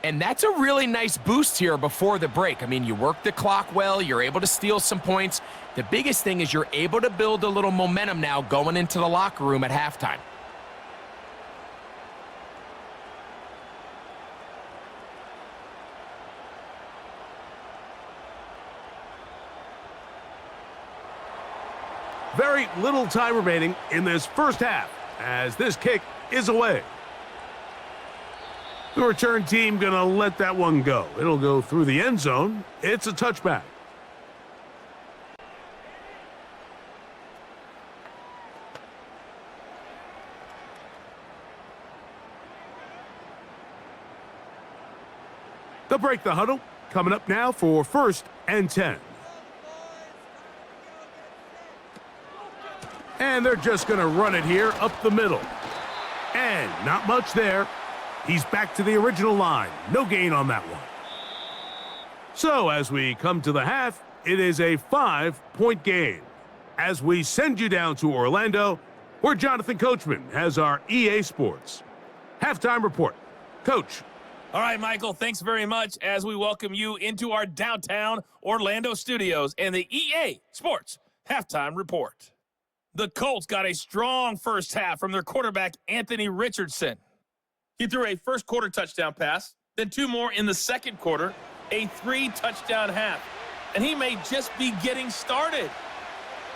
And that's a really nice boost here before the break. I mean, you work the clock well. You're able to steal some points. The biggest thing is you're able to build a little momentum now going into the locker room at halftime. Very little time remaining in this first half as this kick is away. The return team gonna let that one go. It'll go through the end zone. It's a touchback. They'll break the huddle. Coming up now for 1st and 10. And they're just going to run it here up the middle. And not much there. He's back to the original line. No gain on that one. So as we come to the half, it is a 5-point game. as we send you down to Orlando, where Jonathan Coachman has our EA Sports Halftime Report. Coach. All right, Michael, thanks very much as we welcome you into our downtown Orlando studios and the EA Sports Halftime Report. The Colts got a strong first half from their quarterback, Anthony Richardson. He threw a first-quarter touchdown pass, then 2 more in the second quarter, a 3-touchdown half. And he may just be getting started.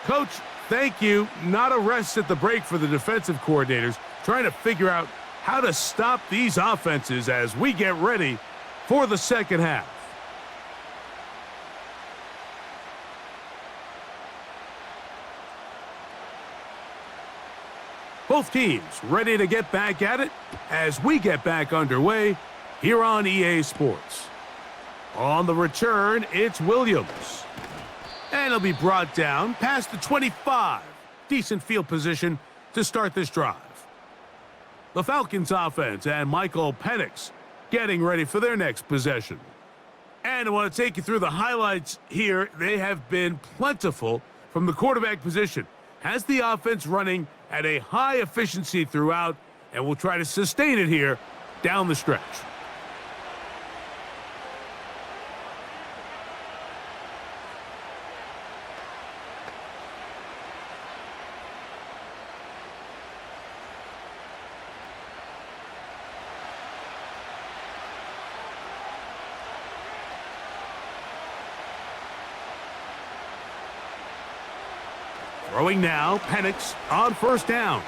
Coach, thank you. Not a rest at the break for the defensive coordinators, trying to figure out how to stop these offenses as we get ready for the second half. Both teams ready to get back at it as we get back underway here on EA Sports. On the return, it's Williams. And he'll be brought down past the 25. Decent field position to start this drive. The Falcons offense and Michael Penix getting ready for their next possession. And I want to take you through the highlights here. They have been plentiful from the quarterback position. Has the offense running at a high efficiency throughout, and we'll try to sustain it here down the stretch. Throwing now, Penix on first down.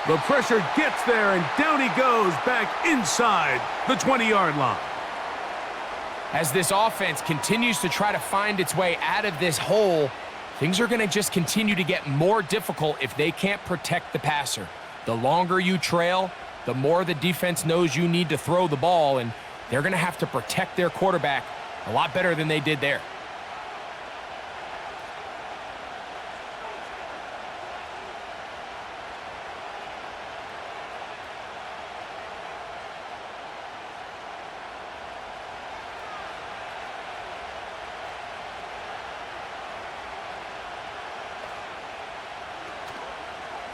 The pressure gets there, and down he goes back inside the 20-yard line. As this offense continues to try to find its way out of this hole, things are going to just continue to get more difficult if they can't protect the passer. The longer you trail, the more the defense knows you need to throw the ball, and they're going to have to protect their quarterback a lot better than they did there.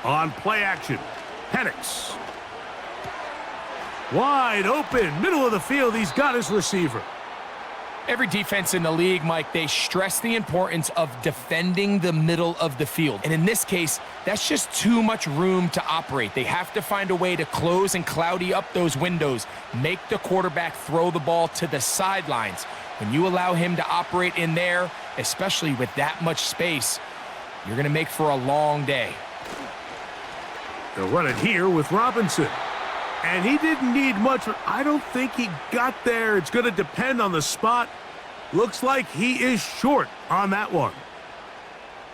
On play action, Penix. Wide open, middle of the field, he's got his receiver. Every defense in the league, Mike, they stress the importance of defending the middle of the field. And in this case, that's just too much room to operate. They have to find a way to close and cloudy up those windows, make the quarterback throw the ball to the sidelines. When you allow him to operate in there, especially with that much space, you're going to make for a long day. They'll run it here with Robinson. And he didn't need much. I don't think he got there. It's going to depend on the spot. Looks like he is short on that one.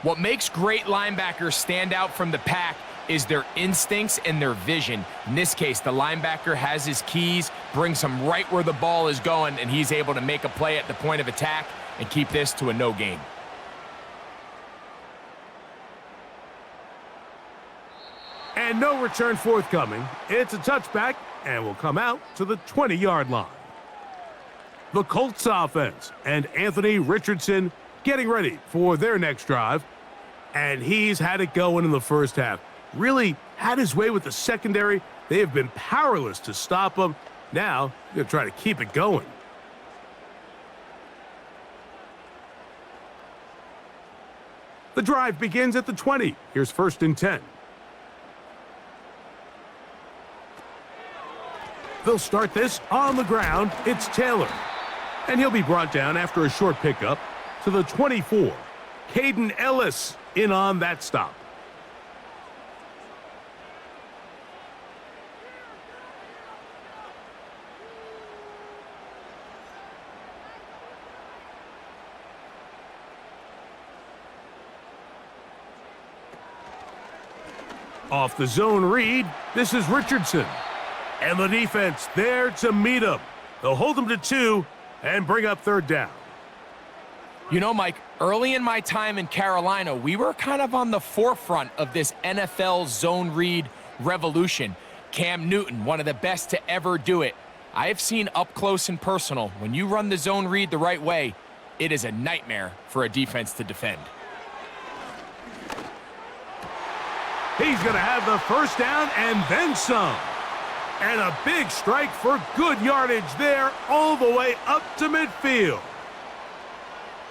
What makes great linebackers stand out from the pack is their instincts and their vision. In this case, the linebacker has his keys, brings him right where the ball is going, and he's able to make a play at the point of attack and keep this to a no gain. And no return forthcoming. It's a touchback, and will come out to the 20-yard line. The Colts offense and Anthony Richardson getting ready for their next drive. And he's had it going in the first half. Really had his way with the secondary. They have been powerless to stop him. Now, they're going to try to keep it going. The drive begins at the 20. Here's 1st and 10. They'll start this on the ground. It's Taylor. And he'll be brought down after a short pickup to the 24. Caden Ellis in on that stop. Off the zone read, this is Richardson. And the defense there to meet him. They'll hold him to 2 and bring up 3rd down. You know, Mike, early in my time in Carolina, we were kind of on the forefront of this NFL zone read revolution. Cam Newton, one of the best to ever do it. I have seen up close and personal, when you run the zone read the right way, it is a nightmare for a defense to defend. He's going to have the first down and then some. And a big strike for good yardage there all the way up to midfield.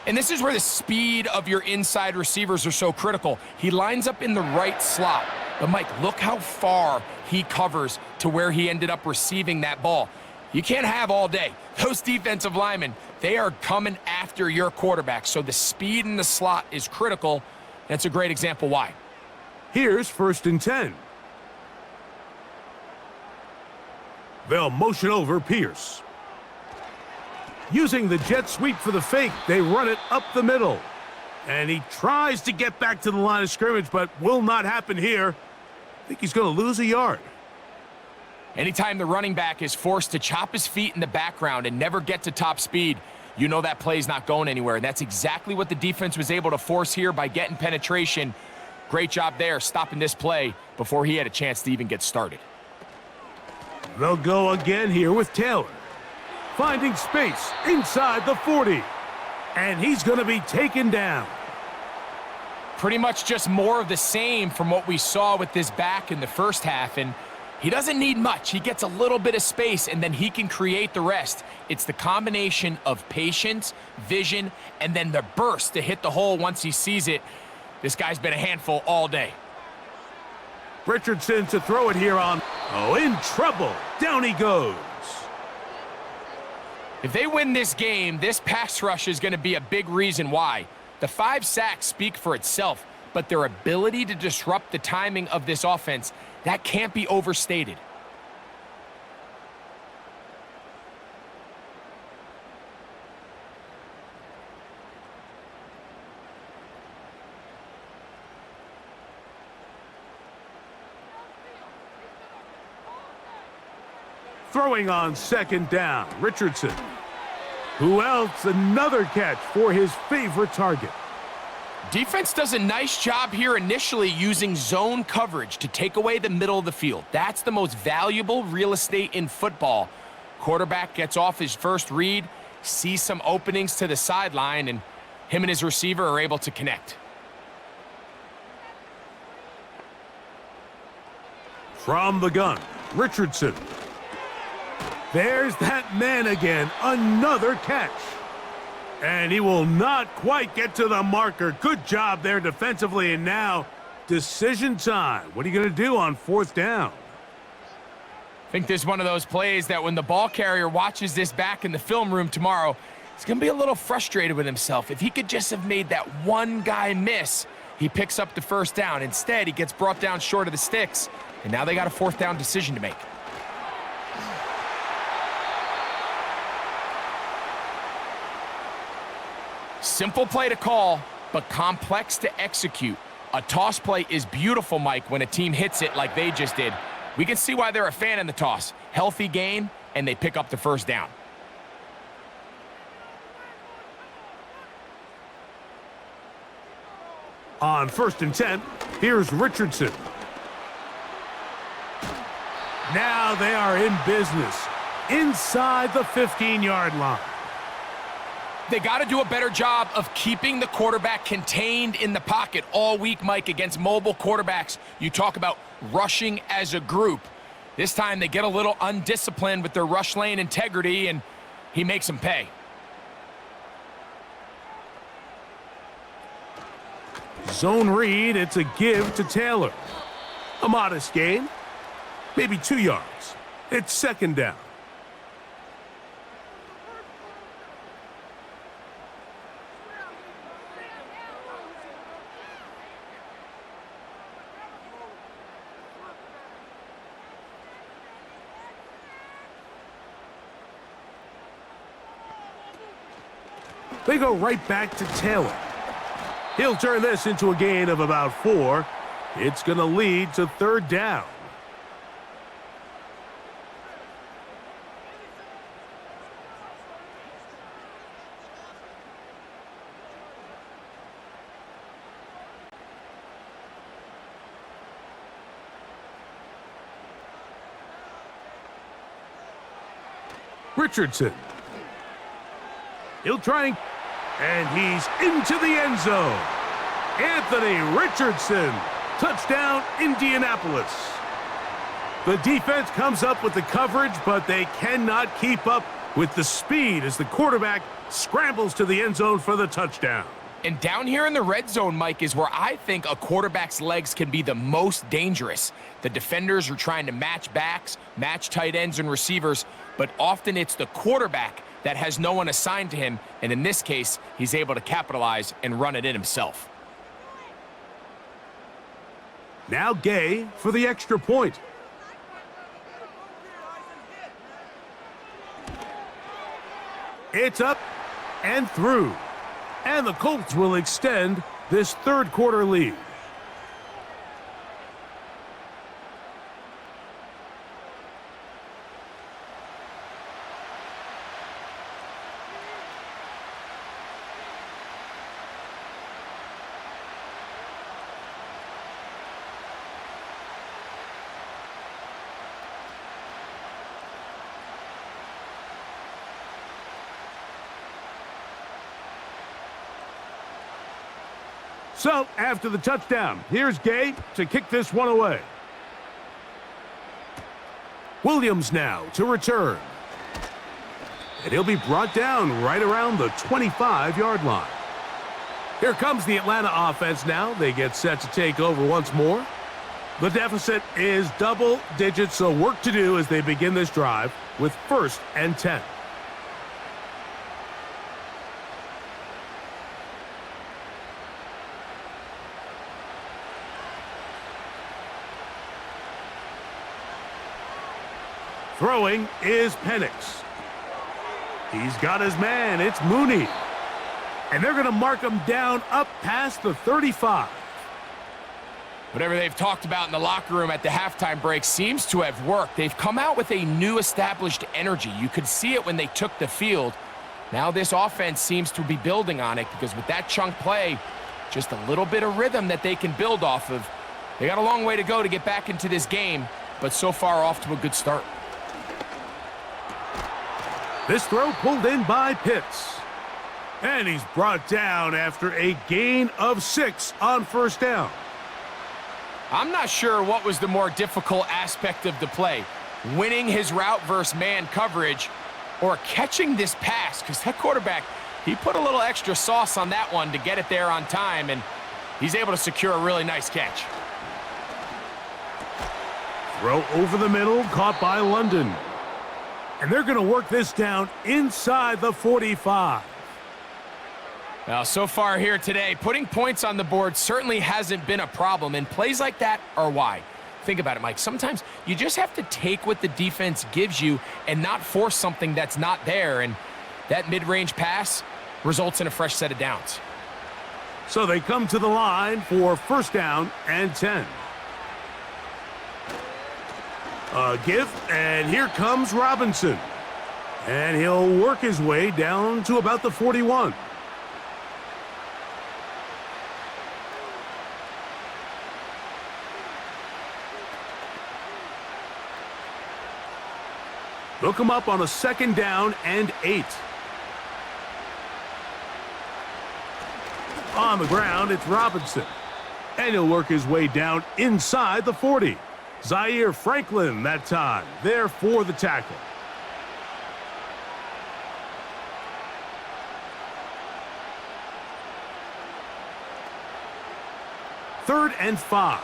And this is where the speed of your inside receivers are so critical. He lines up in the right slot. But, Mike, look how far he covers to where he ended up receiving that ball. You can't have all day. Those defensive linemen, they are coming after your quarterback. So the speed in the slot is critical. That's a great example why. Here's 1st and 10. They'll motion over Pierce. Using the jet sweep for the fake, they run it up the middle. And he tries to get back to the line of scrimmage, but will not happen here. I think he's going to lose a yard. Anytime the running back is forced to chop his feet in the background and never get to top speed, you know that play's not going anywhere. And that's exactly what the defense was able to force here by getting penetration. Great job there, stopping this play before he had a chance to even get started. They'll go again here with Taylor. Finding space inside the 40. And he's going to be taken down. Pretty much just more of the same from what we saw with this back in the first half. And he doesn't need much. He gets a little bit of space, and then he can create the rest. It's the combination of patience, vision, and then the burst to hit the hole once he sees it. This guy's been a handful all day. Richardson to throw it here on. Oh, in trouble. Down he goes. If they win this game, this pass rush is going to be a big reason why. The 5 sacks speak for itself, but their ability to disrupt the timing of this offense, that can't be overstated. Throwing on 2nd down, Richardson. Who else? Another catch for his favorite target. Defense does a nice job here initially using zone coverage to take away the middle of the field. That's the most valuable real estate in football. Quarterback gets off his first read, sees some openings to the sideline, and him and his receiver are able to connect. From the gun, Richardson. There's that man again, another catch. And he will not quite get to the marker. Good job there defensively, and now decision time. What are you going to do on 4th down? I think this is one of those plays that when the ball carrier watches this back in the film room tomorrow, he's going to be a little frustrated with himself. If he could just have made that one guy miss, he picks up the 1st down. Instead, he gets brought down short of the sticks, and now they got a 4th down decision to make. Simple play to call, but complex to execute. A toss play is beautiful, Mike, when a team hits it like they just did. We can see why they're a fan in the toss. Healthy gain, and they pick up the 1st down. On 1st and 10, here's Richardson. Now they are in business inside the 15-yard line. They got to do a better job of keeping the quarterback contained in the pocket all week, Mike, against mobile quarterbacks. You talk about rushing as a group. This time they get a little undisciplined with their rush lane integrity, and he makes them pay. Zone read, it's a give to Taylor. A modest gain, maybe 2 yards. It's 2nd down. They go right back to Taylor. He'll turn this into a gain of about 4. It's going to lead to 3rd down. Richardson. He'll try and he's into the end zone. Anthony Richardson Touchdown, Indianapolis. The defense comes up with the coverage, but they cannot keep up with the speed as the quarterback scrambles to the end zone for the touchdown. And down here in the red zone, Mike, is where I think a quarterback's legs can be the most dangerous. The defenders are trying to match backs, match tight ends and receivers, but often it's the quarterback that has no one assigned to him, and in this case, he's able to capitalize and run it in himself. Now Gay for the extra point. It's up and through. And the Colts will extend this third quarter lead. So, after the touchdown, here's Gay to kick this one away. Williams now to return. And he'll be brought down right around the 25-yard line. Here comes the Atlanta offense now. They get set to take over once more. The deficit is double digits, so work to do as they begin this drive with 1st and 10. Throwing is Penix. He's got his man. It's Mooney. And they're going to mark him down up past the 35. Whatever they've talked about in the locker room at the halftime break seems to have worked. They've come out with a new established energy. You could see it when they took the field. Now this offense seems to be building on it because with that chunk play, just a little bit of rhythm that they can build off of. They got a long way to go to get back into this game, but so far off to a good start. This throw pulled in by Pitts. And he's brought down after a gain of 6 on 1st down. I'm not sure what was the more difficult aspect of the play, winning his route versus man coverage or catching this pass, because that quarterback, he put a little extra sauce on that one to get it there on time, and he's able to secure a really nice catch. Throw over the middle, caught by London. And they're going to work this down inside the 45. Now, so far here today, putting points on the board certainly hasn't been a problem, and plays like that are why. Think about it, Mike. Sometimes you just have to take what the defense gives you and not force something that's not there, and that mid-range pass results in a fresh set of downs. So they come to the line for 1st down and 10. Give, and here comes Robinson. And he'll work his way down to about the 41. They'll come up on a 2nd down and 8. On the ground, it's Robinson. And he'll work his way down inside the 40. Zaire Franklin that time, there for the tackle. Third and 5.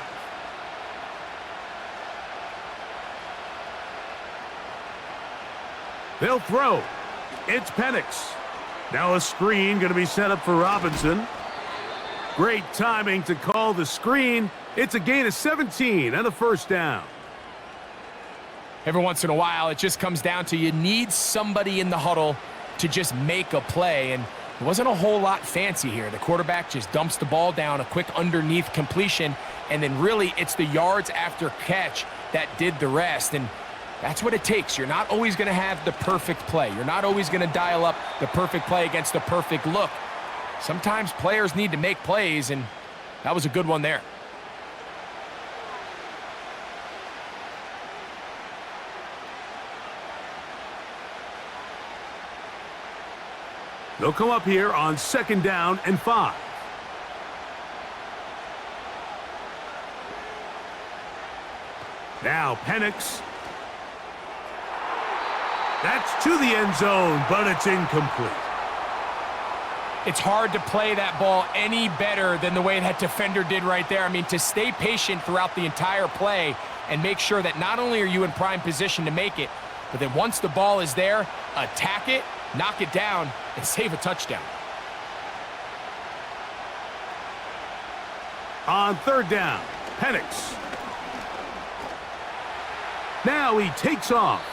They'll throw. It's Penix. Now a screen going to be set up for Robinson. Great timing to call the screen. It's a gain of 17 and a 1st down. Every once in a while, it just comes down to you need somebody in the huddle to just make a play, and it wasn't a whole lot fancy here. The quarterback just dumps the ball down, a quick underneath completion, and then really it's the yards after catch that did the rest, and that's what it takes. You're not always going to have the perfect play. You're not always going to dial up the perfect play against the perfect look. Sometimes players need to make plays, and that was a good one there. They'll come up here on 2nd down and 5. Now Penix. That's to the end zone, but it's incomplete. It's hard to play that ball any better than the way that defender did right there. I mean, to stay patient throughout the entire play and make sure that not only are you in prime position to make it, but then once the ball is there, attack it, knock it down, and save a touchdown. On third down, Penix. Now he takes off.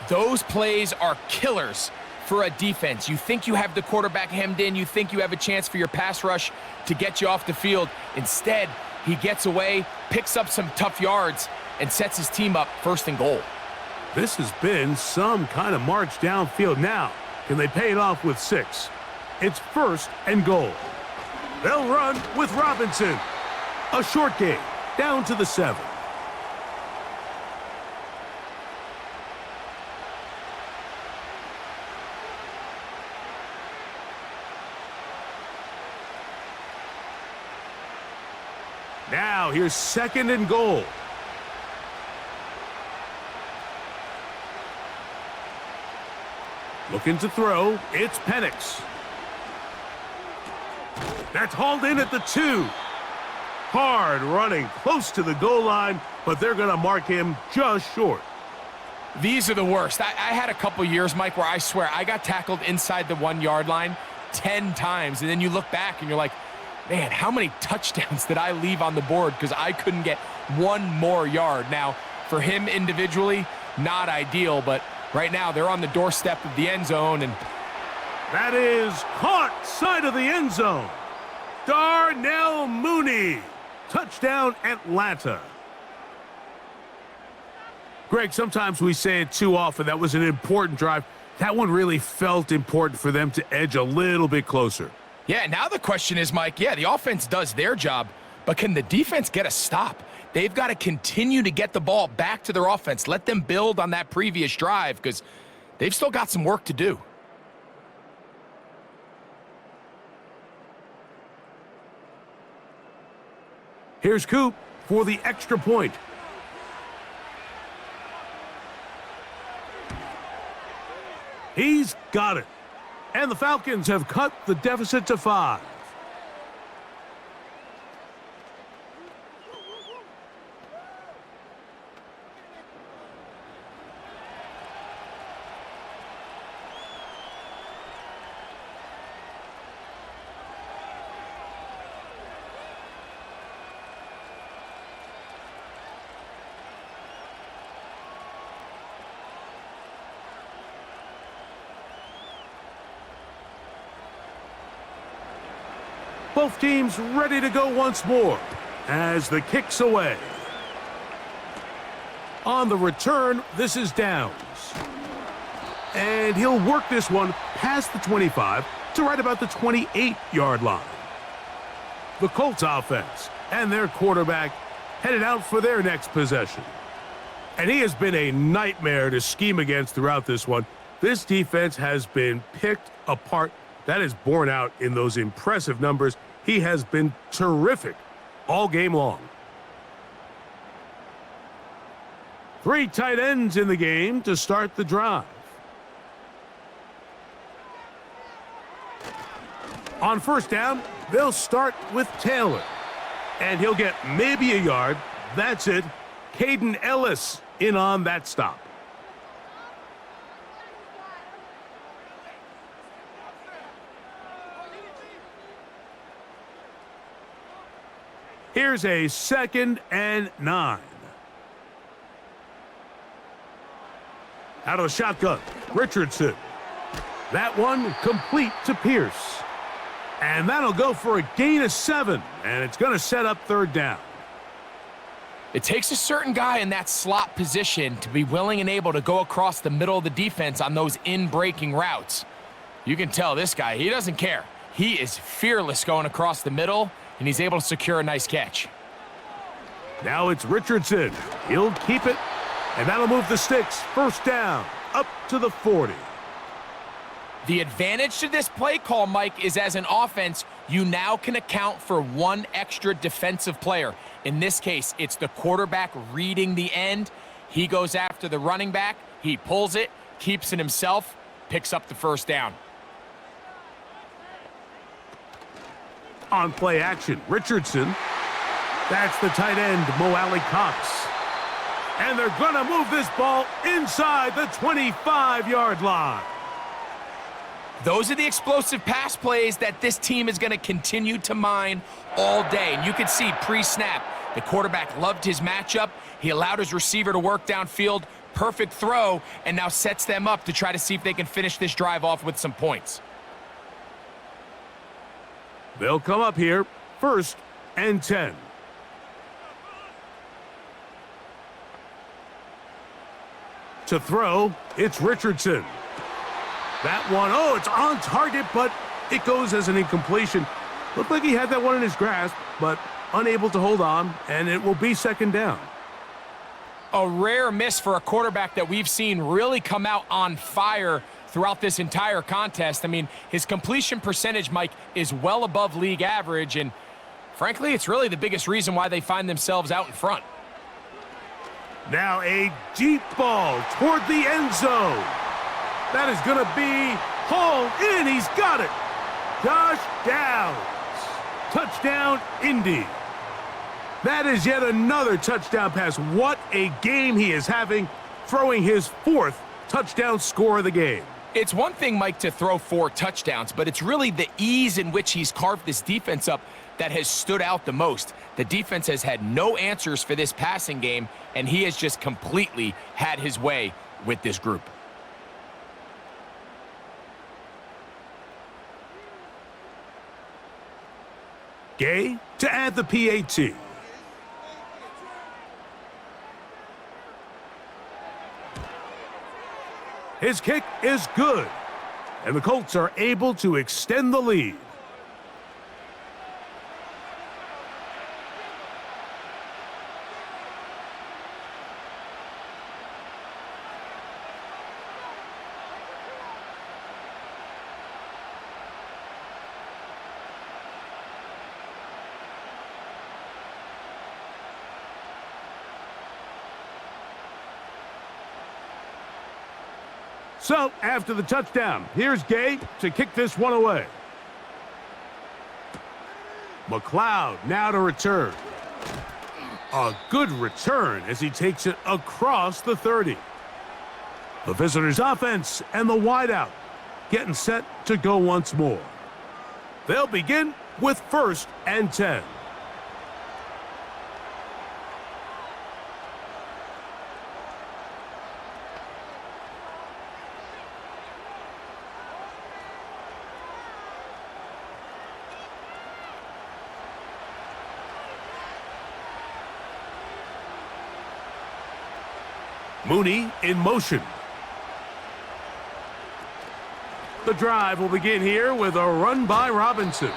Those plays are killers for a defense. You think you have the quarterback hemmed in. You think you have a chance for your pass rush to get you off the field. Instead, he gets away, picks up some tough yards, and sets his team up first and goal. This has been some kind of march downfield. Now, can they pay it off with 6? It's first and goal. They'll run with Robinson. A short game, down to the 7. Now, here's second and goal. Looking to throw, it's Penix. That's hauled in at the 2. Hard running close to the goal line, but they're going to mark him just short. These are the worst. I had a couple years, Mike, where I swear I got tackled inside the 1-yard line 10 times, and then you look back and you're like, man, how many touchdowns did I leave on the board because I couldn't get one more yard? Now, for him individually, not ideal, but right now they're on the doorstep of the end zone. And that is caught side of the end zone. Darnell Mooney. Touchdown, Atlanta. Greg, sometimes we say it too often. That was an important drive. That one really felt important for them to edge a little bit closer. Yeah, now the question is, Mike, yeah, the offense does their job, but can the defense get a stop? They've got to continue to get the ball back to their offense. Let them build on that previous drive because they've still got some work to do. Here's Coop for the extra point. He's got it. And the Falcons have cut the deficit to 5. Both teams ready to go once more as the kick's away. On the return, this is Downs. And he'll work this one past the 25 to right about the 28-yard line. The Colts offense and their quarterback headed out for their next possession. And he has been a nightmare to scheme against throughout this one. This defense has been picked apart. That is borne out in those impressive numbers. He has been terrific all game long. 3 tight ends in the game to start the drive. On first down, they'll start with Taylor. And he'll get maybe a yard. That's it. Caden Ellis in on that stop. Here's a 2nd and 9. Out of the shotgun, Richardson. That one complete to Pierce. And that'll go for a gain of 7, and it's going to set up 3rd down. It takes a certain guy in that slot position to be willing and able to go across the middle of the defense on those in-breaking routes. You can tell this guy, he doesn't care. He is fearless going across the middle, and he's able to secure a nice catch. Now it's Richardson. He'll keep it, and that'll move the sticks. 1st down, up to the 40. The advantage to this play call, Mike, is as an offense, you now can account for one extra defensive player. In this case, it's the quarterback reading the end. He goes after the running back. He pulls it, keeps it himself, picks up the first down. On play action, Richardson. That's the tight end, Mo Alley Cox. And they're going to move this ball inside the 25-yard line. Those are the explosive pass plays that this team is going to continue to mine all day. And you can see pre-snap, the quarterback loved his matchup. He allowed his receiver to work downfield. Perfect throw, and now sets them up to try to see if they can finish this drive off with some points. They'll come up here, 1st and 10. To throw, it's Richardson. That one, oh, it's on target, but it goes as an incompletion. Looked like he had that one in his grasp, but unable to hold on, and it will be 2nd down. A rare miss for a quarterback that we've seen really come out on fire throughout this entire contest. I mean, his completion percentage, Mike, is well above league average, and frankly, it's really the biggest reason why they find themselves out in front. Now a deep ball toward the end zone. That is going to be hauled in. He's got it. Josh Downs. Touchdown, Indy. That is yet another touchdown pass. What a game he is having, throwing his 4th touchdown score of the game. It's one thing, Mike, to throw 4 touchdowns, but it's really the ease in which he's carved this defense up that has stood out the most. The defense has had no answers for this passing game, and he has just completely had his way with this group. Gay to add the PAT. His kick is good, and the Colts are able to extend the lead. So, after the touchdown, here's Gay to kick this one away. McLeod now to return. A good return as he takes it across the 30. The visitors' offense and the wideout getting set to go once more. They'll begin with 1st and 10. Mooney in motion. The drive will begin here with a run by Robinson.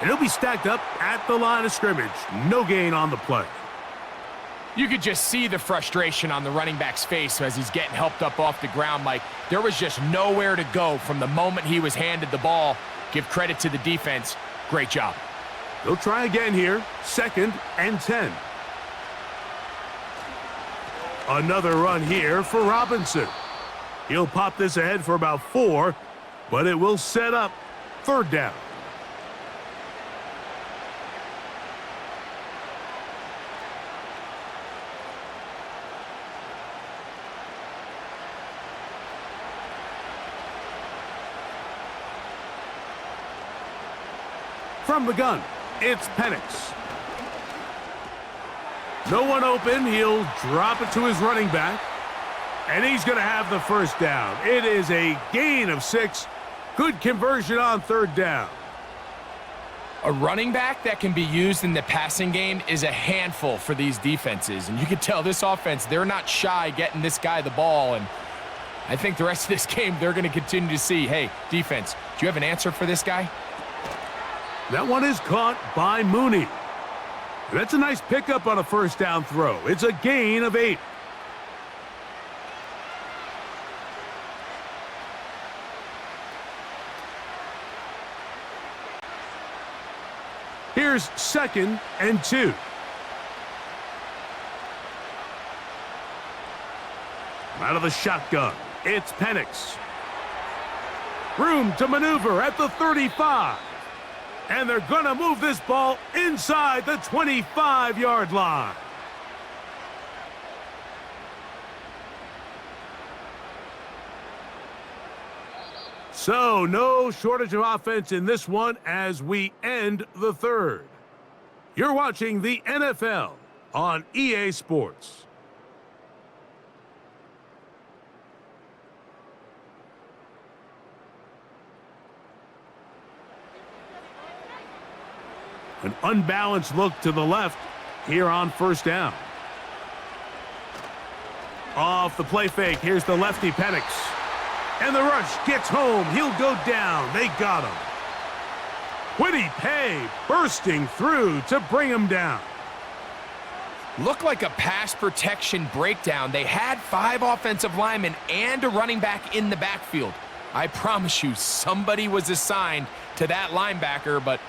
And he'll be stacked up at the line of scrimmage. No gain on the play. You could just see the frustration on the running back's face as he's getting helped up off the ground, Mike. There was just nowhere to go from the moment he was handed the ball. Give credit to the defense. Great job. They'll try again here. 2nd and 10. Another run here for Robinson. He'll pop this ahead for about 4, but it will set up 3rd down. From the gun, it's Penix. No one open. He'll drop it to his running back. And he's going to have the 1st down. It is a gain of 6. Good conversion on 3rd down. A running back that can be used in the passing game is a handful for these defenses. And you can tell this offense, they're not shy getting this guy the ball. And I think the rest of this game, they're going to continue to see, hey, defense, do you have an answer for this guy? That one is caught by Mooney. That's a nice pickup on a 1st down throw. It's a gain of 8. Here's 2nd and 2. Out of the shotgun, it's Penix. Room to maneuver at the 35. And they're going to move this ball inside the 25-yard line. So, no shortage of offense in this one as we end the third. You're watching the NFL on EA Sports. An unbalanced look to the left here on 1st down. Off the play fake, here's the lefty Penix. And the rush gets home. He'll go down. They got him. Quiddy Pay bursting through to bring him down. Looked like a pass protection breakdown. They had 5 offensive linemen and a running back in the backfield. I promise you, somebody was assigned to that linebacker, but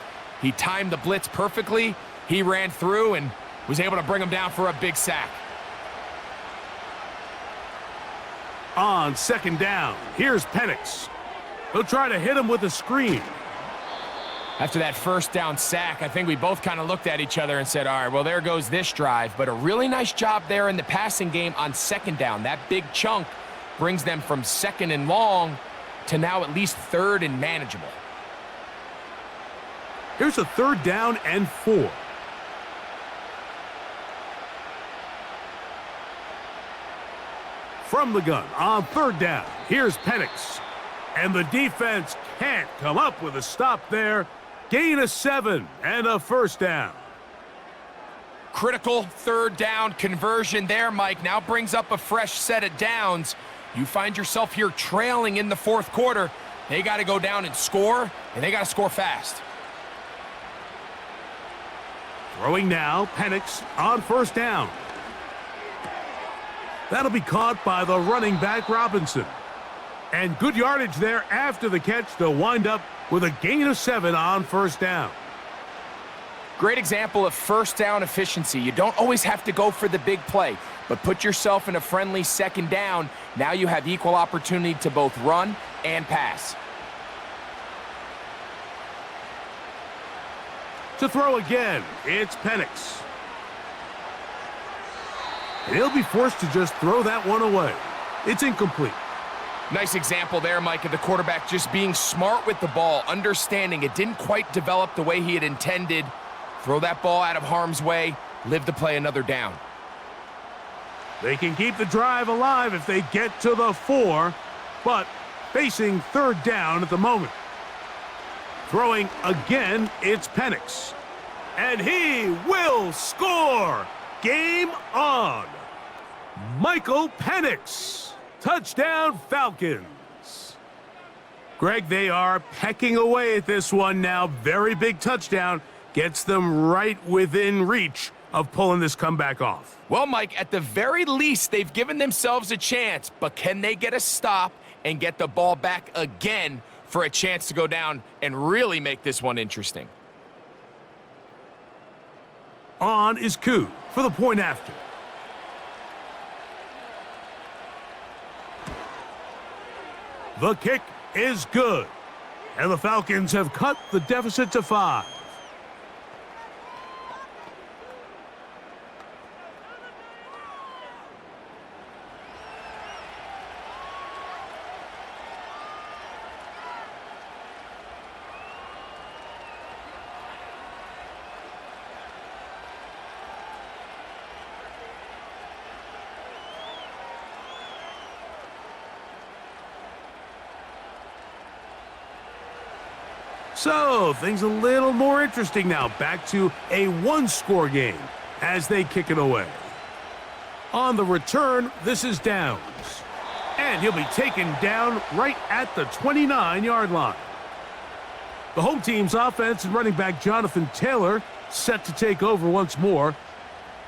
he timed the blitz perfectly. He ran through and was able to bring him down for a big sack. On 2nd down, here's Penix. He'll try to hit him with a screen. After that 1st down sack, I think we both kind of looked at each other and said, all right, well, there goes this drive. But a really nice job there in the passing game on 2nd down. That big chunk brings them from 2nd and long to now at least 3rd and manageable. Here's a 3rd down and 4. From the gun on 3rd down, here's Penix. And the defense can't come up with a stop there. Gain of 7 and a 1st down. Critical 3rd down conversion there, Mike. Now brings up a fresh set of downs. You find yourself here trailing in the 4th quarter. They got to go down and score, and they got to score fast. Throwing now, Penix on 1st down. That'll be caught by the running back Robinson. And good yardage there after the catch to wind up with a gain of 7 on 1st down. Great example of 1st down efficiency. You don't always have to go for the big play, but put yourself in a friendly 2nd down. Now you have equal opportunity to both run and pass. To throw again, it's Penix. And he'll be forced to just throw that one away. It's incomplete. Nice example there, Mike, of the quarterback just being smart with the ball, understanding it didn't quite develop the way he had intended. Throw that ball out of harm's way, live to play another down. They can keep the drive alive if they get to the 4, but facing 3rd down at the moment. Throwing again, it's Penix. And he will score! Game on! Michael Penix. Touchdown, Falcons. Greg, they are pecking away at this one now. Very big touchdown. Gets them right within reach of pulling this comeback off. Well, Mike, at the very least, they've given themselves a chance, but can they get a stop and get the ball back again for a chance to go down and really make this one interesting? On is Koo for the point after. The kick is good. And the Falcons have cut the deficit to 5. So, things a little more interesting now. Back to a 1-score game as they kick it away. On the return, this is Downs. And he'll be taken down right at the 29-yard line. The home team's offense and running back Jonathan Taylor set to take over once more.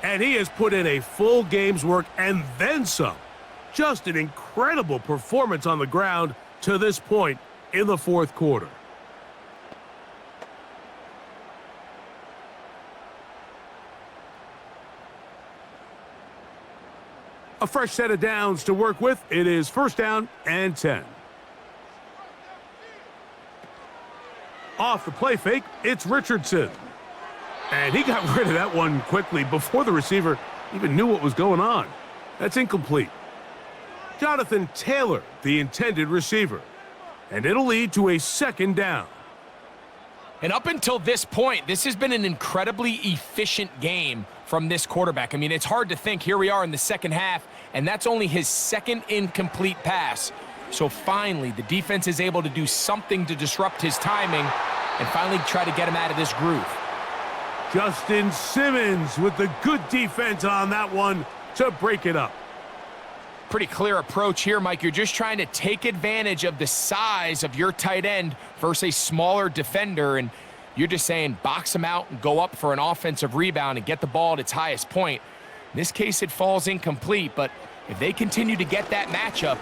And he has put in a full game's work and then some. Just an incredible performance on the ground to this point in the 4th quarter. A fresh set of downs to work with. It is 1st down and 10. Off the play fake, it's Richardson. And he got rid of that one quickly before the receiver even knew what was going on. That's incomplete. Jonathan Taylor, the intended receiver. And it'll lead to a 2nd down. And up until this point, this has been an incredibly efficient game from this quarterback. I mean, it's hard to think. Here we are in the 2nd half, and that's only his 2nd incomplete pass. So finally, the defense is able to do something to disrupt his timing and finally try to get him out of this groove. Justin Simmons with the good defense on that one to break it up. Pretty clear approach here, Mike. You're just trying to take advantage of the size of your tight end versus a smaller defender, and you're just saying box him out and go up for an offensive rebound and get the ball at its highest point. In this case, it falls incomplete, but if they continue to get that matchup,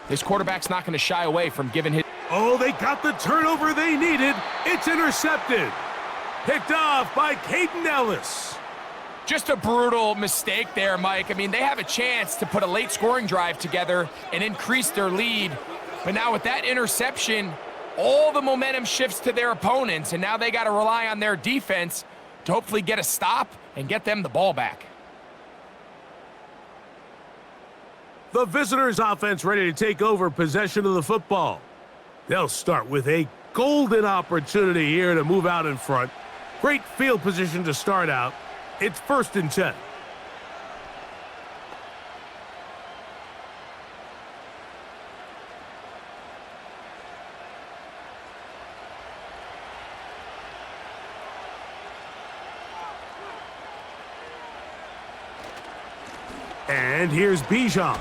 this quarterback's not going to shy away from giving his... Oh, they got the turnover they needed. It's intercepted. Picked off by Caden Ellis. Just a brutal mistake there, Mike. I mean, they have a chance to put a late scoring drive together and increase their lead. But now with that interception, all the momentum shifts to their opponents, and now they got to rely on their defense to hopefully get a stop and get them the ball back. The visitors' offense ready to take over possession of the football. They'll start with a golden opportunity here to move out in front. Great field position to start out. It's 1st and 10. And here's Bijan.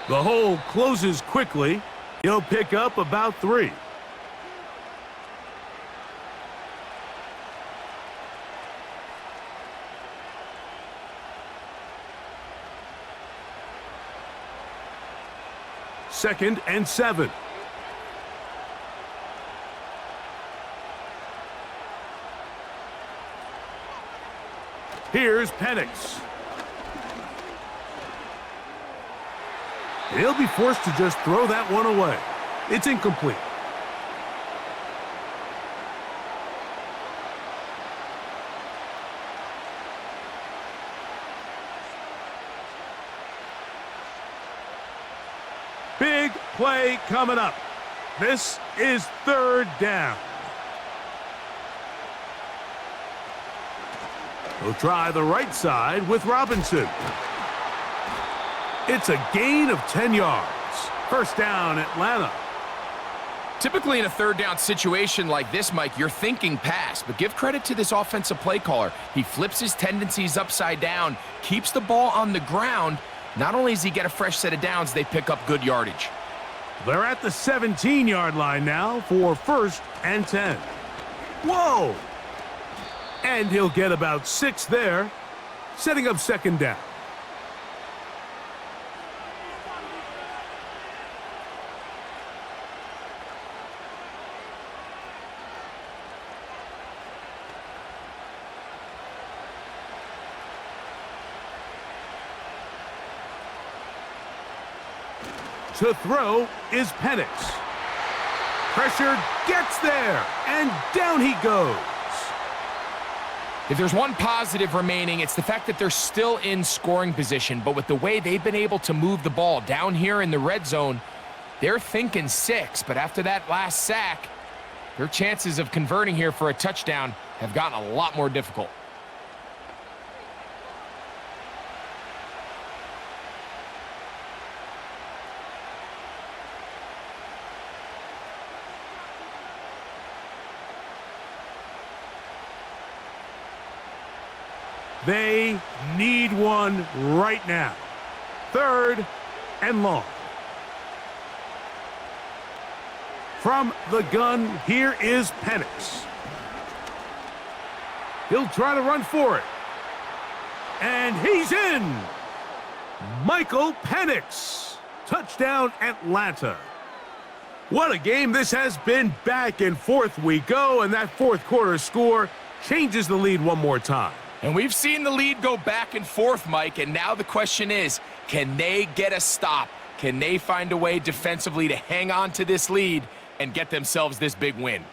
The hole closes quickly. He'll pick up about 3. Second and 7. Here's Penix. He'll be forced to just throw that one away. It's incomplete. Big play coming up. This is 3rd down. He'll try the right side with Robinson. It's a gain of 10 yards. 1st down, Atlanta. Typically in a 3rd down situation like this, Mike, you're thinking pass, but give credit to this offensive play caller. He flips his tendencies upside down, keeps the ball on the ground. Not only does he get a fresh set of downs, they pick up good yardage. They're at the 17-yard line now for 1st and 10. Whoa! And he'll get about 6 there, setting up 2nd down. To throw is Penix. Pressure gets there, and down he goes. If there's one positive remaining, it's the fact that they're still in scoring position. But with the way they've been able to move the ball down here in the red zone, they're thinking 6. But after that last sack, their chances of converting here for a touchdown have gotten a lot more difficult. They need one right now. 3rd and long. From the gun, here is Penix. He'll try to run for it. And he's in! Michael Penix. Touchdown, Atlanta. What a game this has been. Back and forth we go, and that 4th quarter score changes the lead one more time. And we've seen the lead go back and forth, Mike, and now the question is, can they get a stop? Can they find a way defensively to hang on to this lead and get themselves this big win?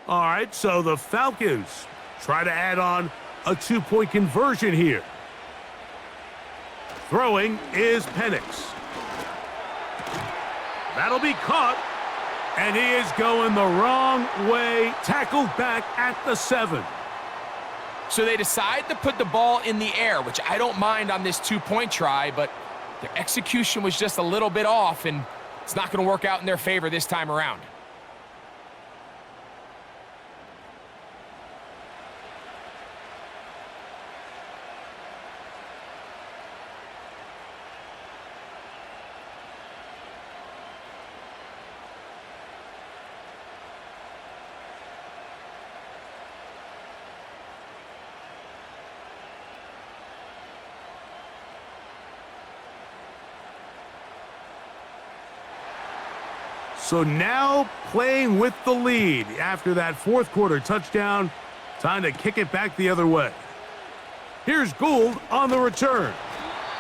All right, so the Falcons try to add on a 2-point conversion here. Throwing is Penix. That'll be caught, and he is going the wrong way, tackled back at the 7. So they decide to put the ball in the air, which I don't mind on this 2-point try, but their execution was just a little bit off, and it's not going to work out in their favor this time around. So now playing with the lead after that fourth quarter touchdown. Time to kick it back the other way. Here's Gould on the return.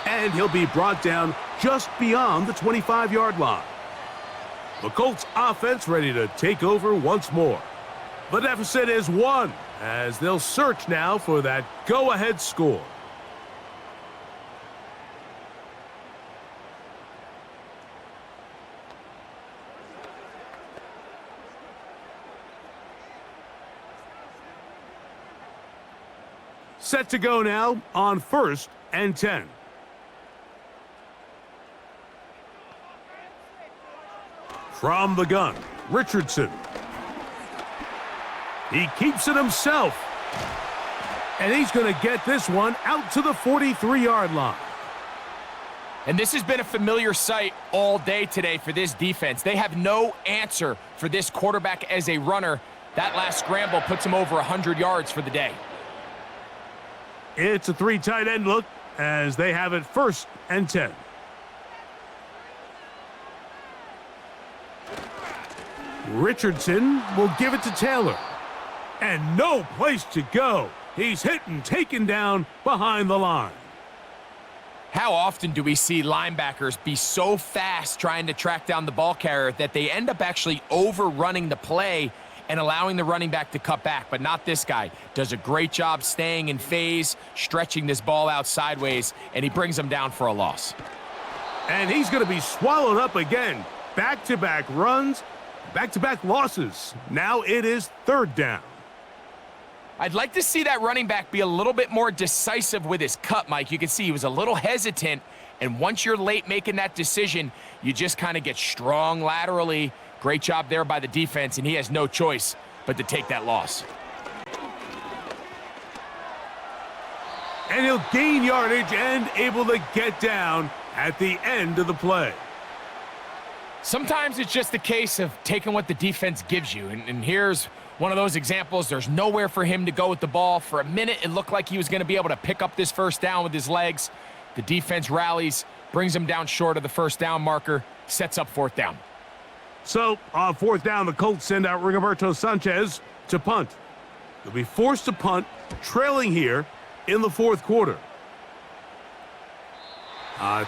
And he'll be brought down just beyond the 25-yard line. The Colts offense ready to take over once more. The deficit is 1 as they'll search now for that go-ahead score. Set to go now on 1st and 10. From the gun, Richardson. He keeps it himself. And he's going to get this one out to the 43-yard line. And this has been a familiar sight all day today for this defense. They have no answer for this quarterback as a runner. That last scramble puts him over 100 yards for the day. It's a 3 tight end look as they have it 1st and 10. Richardson will give it to Taylor. And no place to go. He's hit and taken down behind the line. How often do we see linebackers be so fast trying to track down the ball carrier that they end up actually overrunning the play and allowing the running back to cut back? But not this guy. Does a great job staying in phase, stretching this ball out sideways, and he brings him down for a loss. And he's going to be swallowed up again. Back-to-back runs, back-to-back losses. Now it is 3rd down. I'd like to see that running back be a little bit more decisive with his cut, Mike. You can see he was a little hesitant, and once you're late making that decision, you just kind of get strong laterally. Great job there by the defense, and he has no choice but to take that loss. And he'll gain yardage and able to get down at the end of the play. Sometimes it's just a case of taking what the defense gives you, and here's one of those examples. There's nowhere for him to go with the ball. For a minute, it looked like he was going to be able to pick up this 1st down with his legs. The defense rallies, brings him down short of the 1st down marker, sets up 4th down. So, on 4th down, the Colts send out Rigoberto Sanchez to punt. They'll be forced to punt, trailing here in the 4th quarter.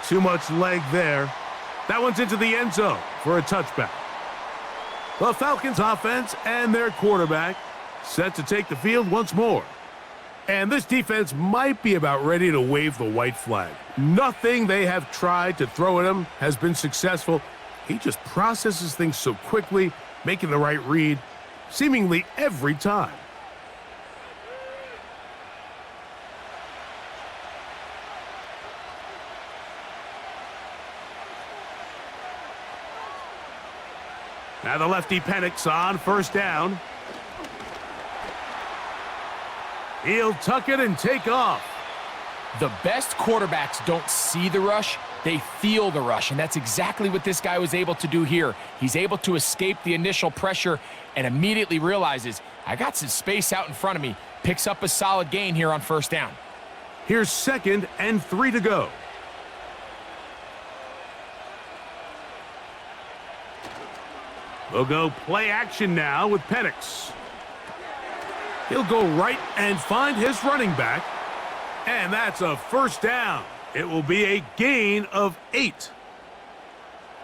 Too much leg there. That one's into the end zone for a touchback. The Falcons offense and their quarterback set to take the field once more. And this defense might be about ready to wave the white flag. Nothing they have tried to throw at him has been successful. He just processes things so quickly, making the right read, seemingly every time. Now the lefty Penix on 1st down. He'll tuck it and take off. The best quarterbacks don't see the rush, they feel the rush, and that's exactly what this guy was able to do here. He's able to escape the initial pressure and immediately realizes, I got some space out in front of me, picks up a solid gain here on 1st down. Here's 2nd and 3 to go. We'll go play action now with Penix. He'll go right and find his running back. And that's a first down. It will be a gain of 8.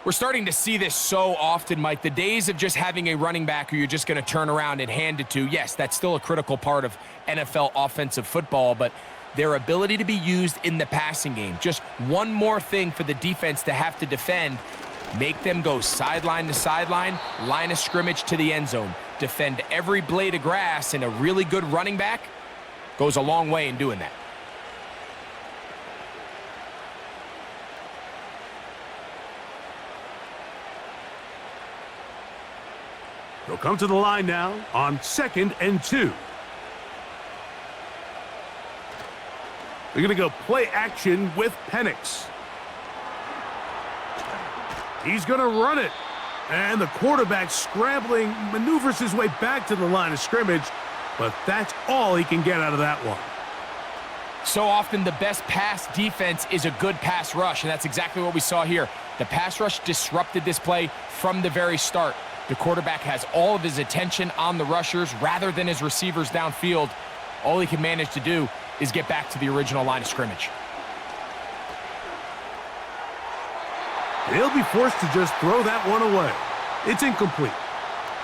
We're starting to see this so often, Mike. The days of just having a running back who you're just going to turn around and hand it to, yes, that's still a critical part of NFL offensive football, but their ability to be used in the passing game, just one more thing for the defense to have to defend, make them go sideline to sideline, line of scrimmage to the end zone, defend every blade of grass, and a really good running back goes a long way in doing that. They'll come to the line now on 2nd and 2. They're going to go play action with Penix. He's going to run it. And the quarterback scrambling, maneuvers his way back to the line of scrimmage, but that's all he can get out of that one. So often the best pass defense is a good pass rush, and that's exactly what we saw here. The pass rush disrupted this play from the very start. The quarterback has all of his attention on the rushers rather than his receivers downfield. All he can manage to do is get back to the original line of scrimmage. He'll be forced to just throw that one away. It's incomplete.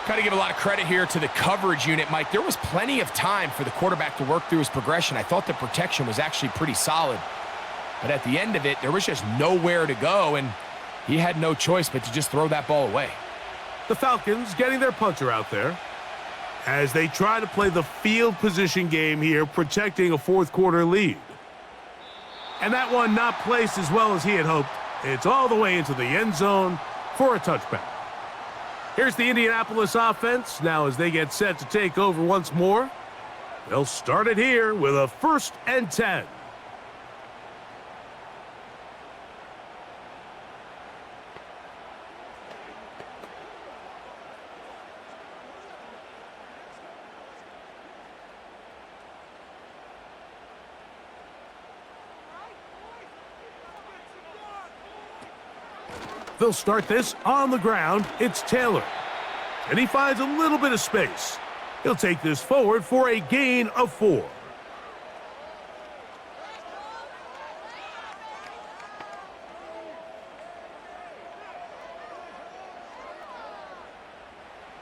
Got to give a lot of credit here to the coverage unit, Mike. There was plenty of time for the quarterback to work through his progression. I thought the protection was actually pretty solid. But at the end of it, there was just nowhere to go, and he had no choice but to just throw that ball away. The Falcons getting their punter out there as they try to play the field position game here, protecting a fourth-quarter lead. And that one not placed as well as he had hoped. It's all the way into the end zone for a touchback. Here's the Indianapolis offense now as they get set to take over once more. They'll start it here with a 1st and 10. They'll start this on the ground. It's Taylor. And he finds a little bit of space. He'll take this forward for a gain of 4.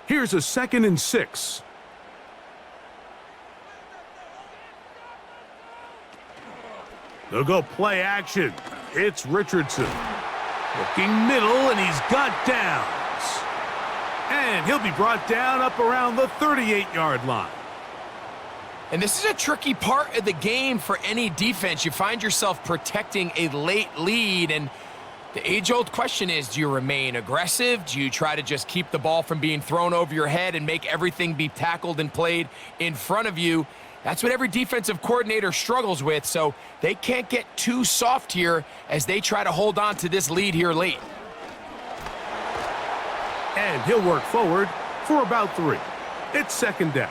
Here's a 2nd and 6. They'll go play action. It's Richardson. Looking middle, and he's got downs. And he'll be brought down up around the 38-yard line. And this is a tricky part of the game for any defense. You find yourself protecting a late lead, and the age-old question is, do you remain aggressive? Do you try to just keep the ball from being thrown over your head and make everything be tackled and played in front of you? That's what every defensive coordinator struggles with, so they can't get too soft here as they try to hold on to this lead here late. And he'll work forward for about 3. It's 2nd down.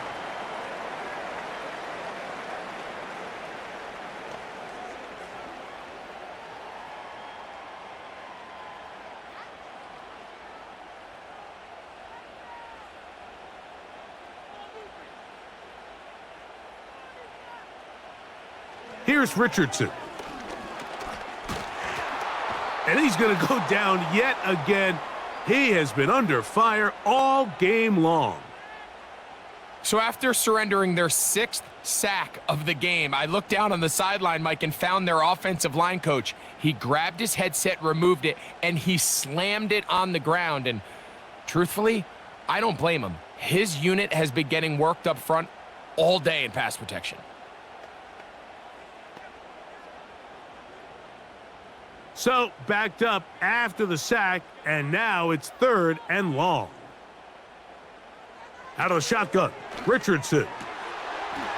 Here's Richardson. And he's going to go down yet again. He has been under fire all game long. So after surrendering their 6th sack of the game, I looked down on the sideline, Mike, and found their offensive line coach. He grabbed his headset, removed it, and he slammed it on the ground. And truthfully, I don't blame him. His unit has been getting worked up front all day in pass protection. So, backed up after the sack, and now it's 3rd and long. Out of the shotgun, Richardson.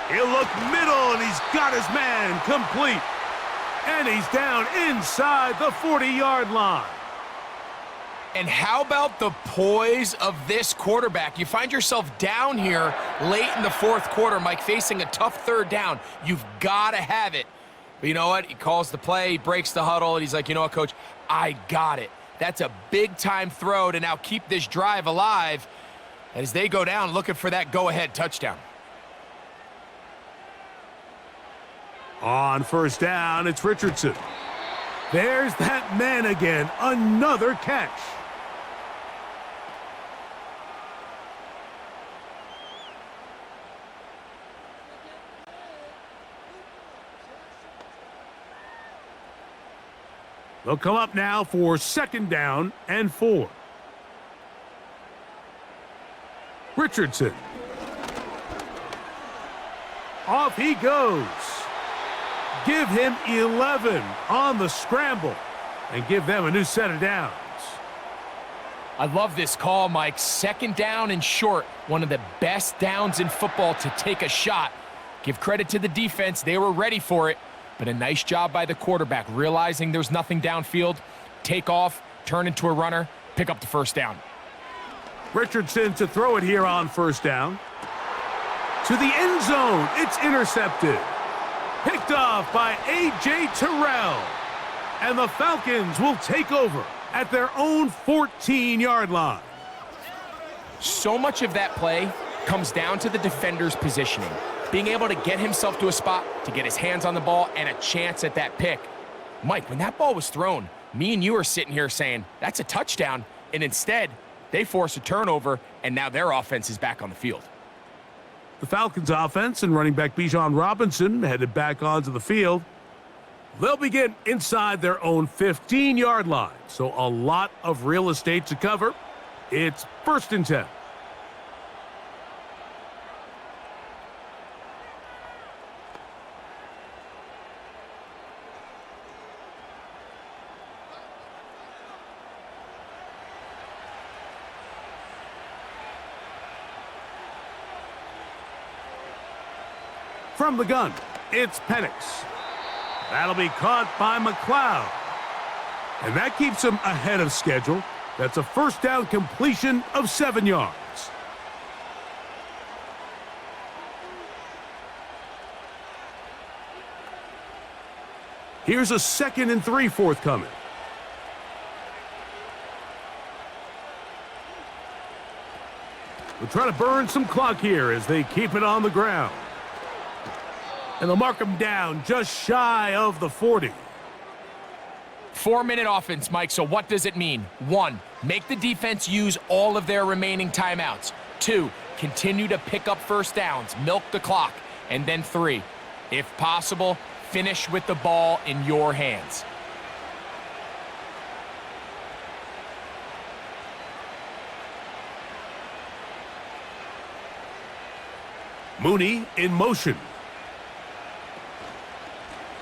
He'll look middle, and he's got his man complete. And he's down inside the 40-yard line. And how about the poise of this quarterback? You find yourself down here late in the 4th quarter, Mike, facing a tough 3rd down. You've got to have it. But you know what? He calls the play, he breaks the huddle, and he's like, you know what, Coach? I got it. That's a big-time throw to now keep this drive alive as they go down looking for that go-ahead touchdown. On first down, it's Richardson. There's that man again. Another catch. They'll come up now for second down and 4. Richardson. Off he goes. Give him 11 on the scramble and give them a new set of downs. I love this call, Mike. Second down and short. One of the best downs in football to take a shot. Give credit to the defense. They were ready for it. But a nice job by the quarterback, realizing there's nothing downfield. Take off, turn into a runner, pick up the first down. Richardson to throw it here on first down. To the end zone. It's intercepted. Picked off by A.J. Terrell. And the Falcons will take over at their own 14-yard line. So much of that play comes down to the defender's positioning. Being able to get himself to a spot, to get his hands on the ball, and a chance at that pick. Mike, when that ball was thrown, me and you are sitting here saying, that's a touchdown, and instead, they force a turnover, and now their offense is back on the field. The Falcons offense and running back Bijan Robinson headed back onto the field. They'll begin inside their own 15-yard line, so a lot of real estate to cover. It's first and 10. From the gun, it's Penix. That'll be caught by McLeod. And that keeps him ahead of schedule. That's a first down completion of 7 yards. Here's a 2nd and 3 forthcoming. We'll try to burn some clock here as they keep it on the ground. And they'll mark him down just shy of the 40. 4-minute offense, Mike, so what does it mean? 1, make the defense use all of their remaining timeouts. 2, continue to pick up first downs, milk the clock. And then 3, if possible, finish with the ball in your hands. Mooney in motion.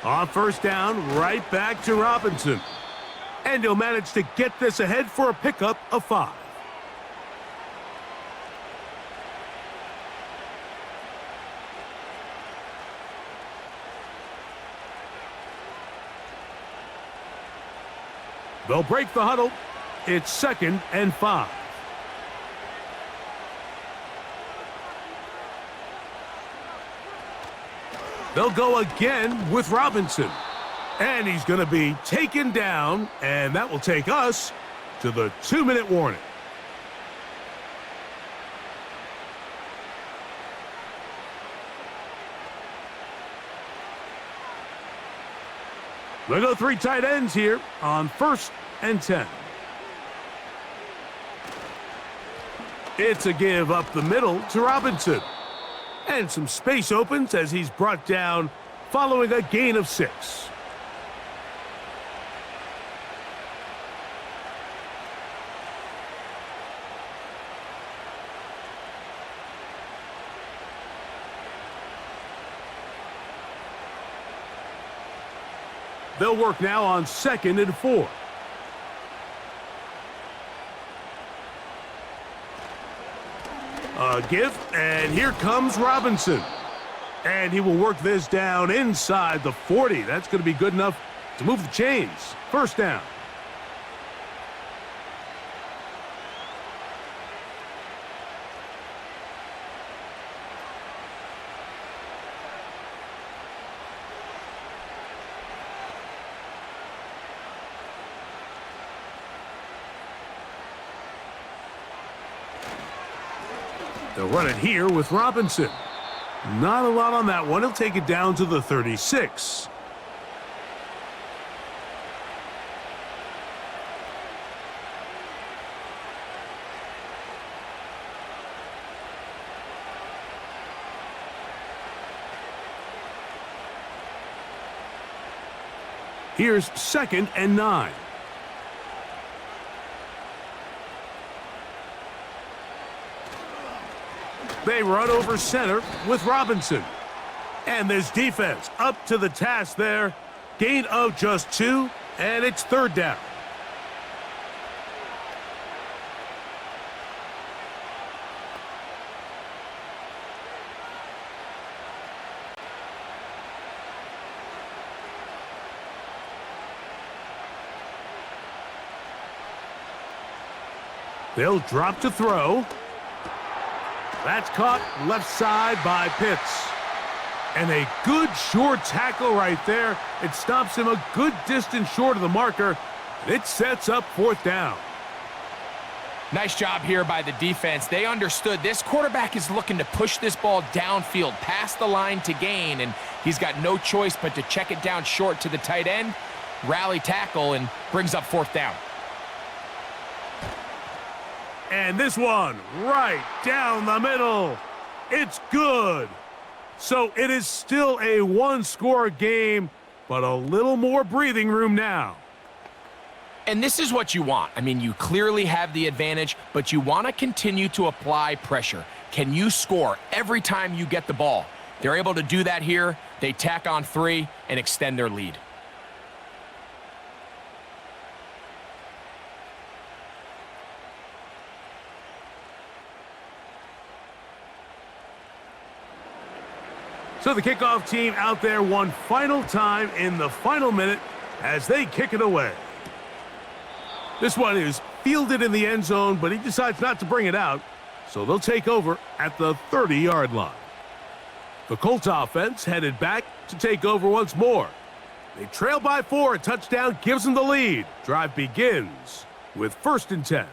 On first down, right back to Robinson. And he'll manage to get this ahead for a pickup of 5. They'll break the huddle. It's 2nd and 5. They'll go again with Robinson. And he's going to be taken down, and that will take us to the 2-minute warning. They'll go 3 tight ends here on 1st and 10. It's a give up the middle to Robinson. And some space opens as he's brought down following a gain of 6. They'll work now on 2nd and 4. A give, and here comes Robinson. And he will work this down inside the 40. That's going to be good enough to move the chains. First down. They'll run it here with Robinson. Not a lot on that one. He'll take it down to the 36. Here's 2nd and 9. They run over center with Robinson. And this defense up to the task there. Gain of just 2, and it's 3rd down. They'll drop to throw. That's caught left side by Pitts. And a good short tackle right there. It stops him a good distance short of the marker. It sets up 4th down. Nice job here by the defense. They understood this quarterback is looking to push this ball downfield past the line to gain, and he's got no choice but to check it down short to the tight end, rally tackle, and brings up 4th down. And this one right down the middle. It's good. So it is still a 1-score game, but a little more breathing room now. And this is what you want. I mean, you clearly have the advantage, but you want to continue to apply pressure. Can you score every time you get the ball? They're able to do that here. They tack on 3 and extend their lead. So the kickoff team out there one final time in the final minute as they kick it away. This one is fielded in the end zone, but he decides not to bring it out, so they'll take over at the 30-yard line. The Colts offense headed back to take over once more. They trail by 4. A touchdown gives them the lead. Drive begins with 1st and 10.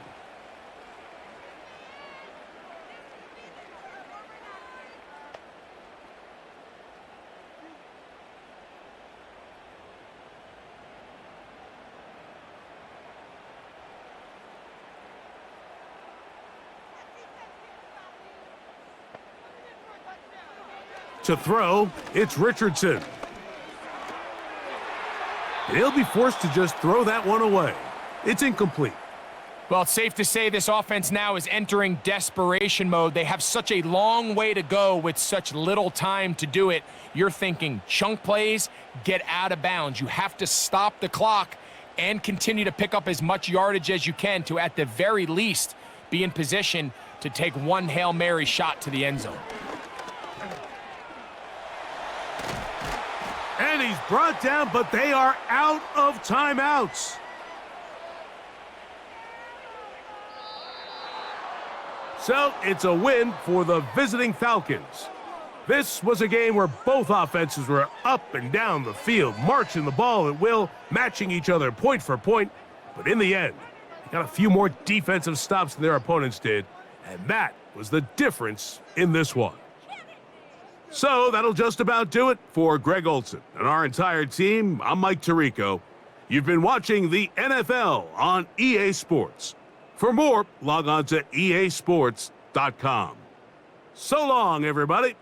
To throw, it's Richardson. And he'll be forced to just throw that one away. It's incomplete. Well, it's safe to say this offense now is entering desperation mode. They have such a long way to go with such little time to do it. You're thinking chunk plays, get out of bounds. You have to stop the clock and continue to pick up as much yardage as you can to, at the very least, be in position to take one Hail Mary shot to the end zone. And he's brought down, but they are out of timeouts. So it's a win for the visiting Falcons. This was a game where both offenses were up and down the field, marching the ball at will, matching each other point for point. But in the end, they got a few more defensive stops than their opponents did, and that was the difference in this one. So that'll just about do it for Greg Olson and our entire team. I'm Mike Tirico. You've been watching the NFL on EA Sports. For more, log on to easports.com. So long, everybody.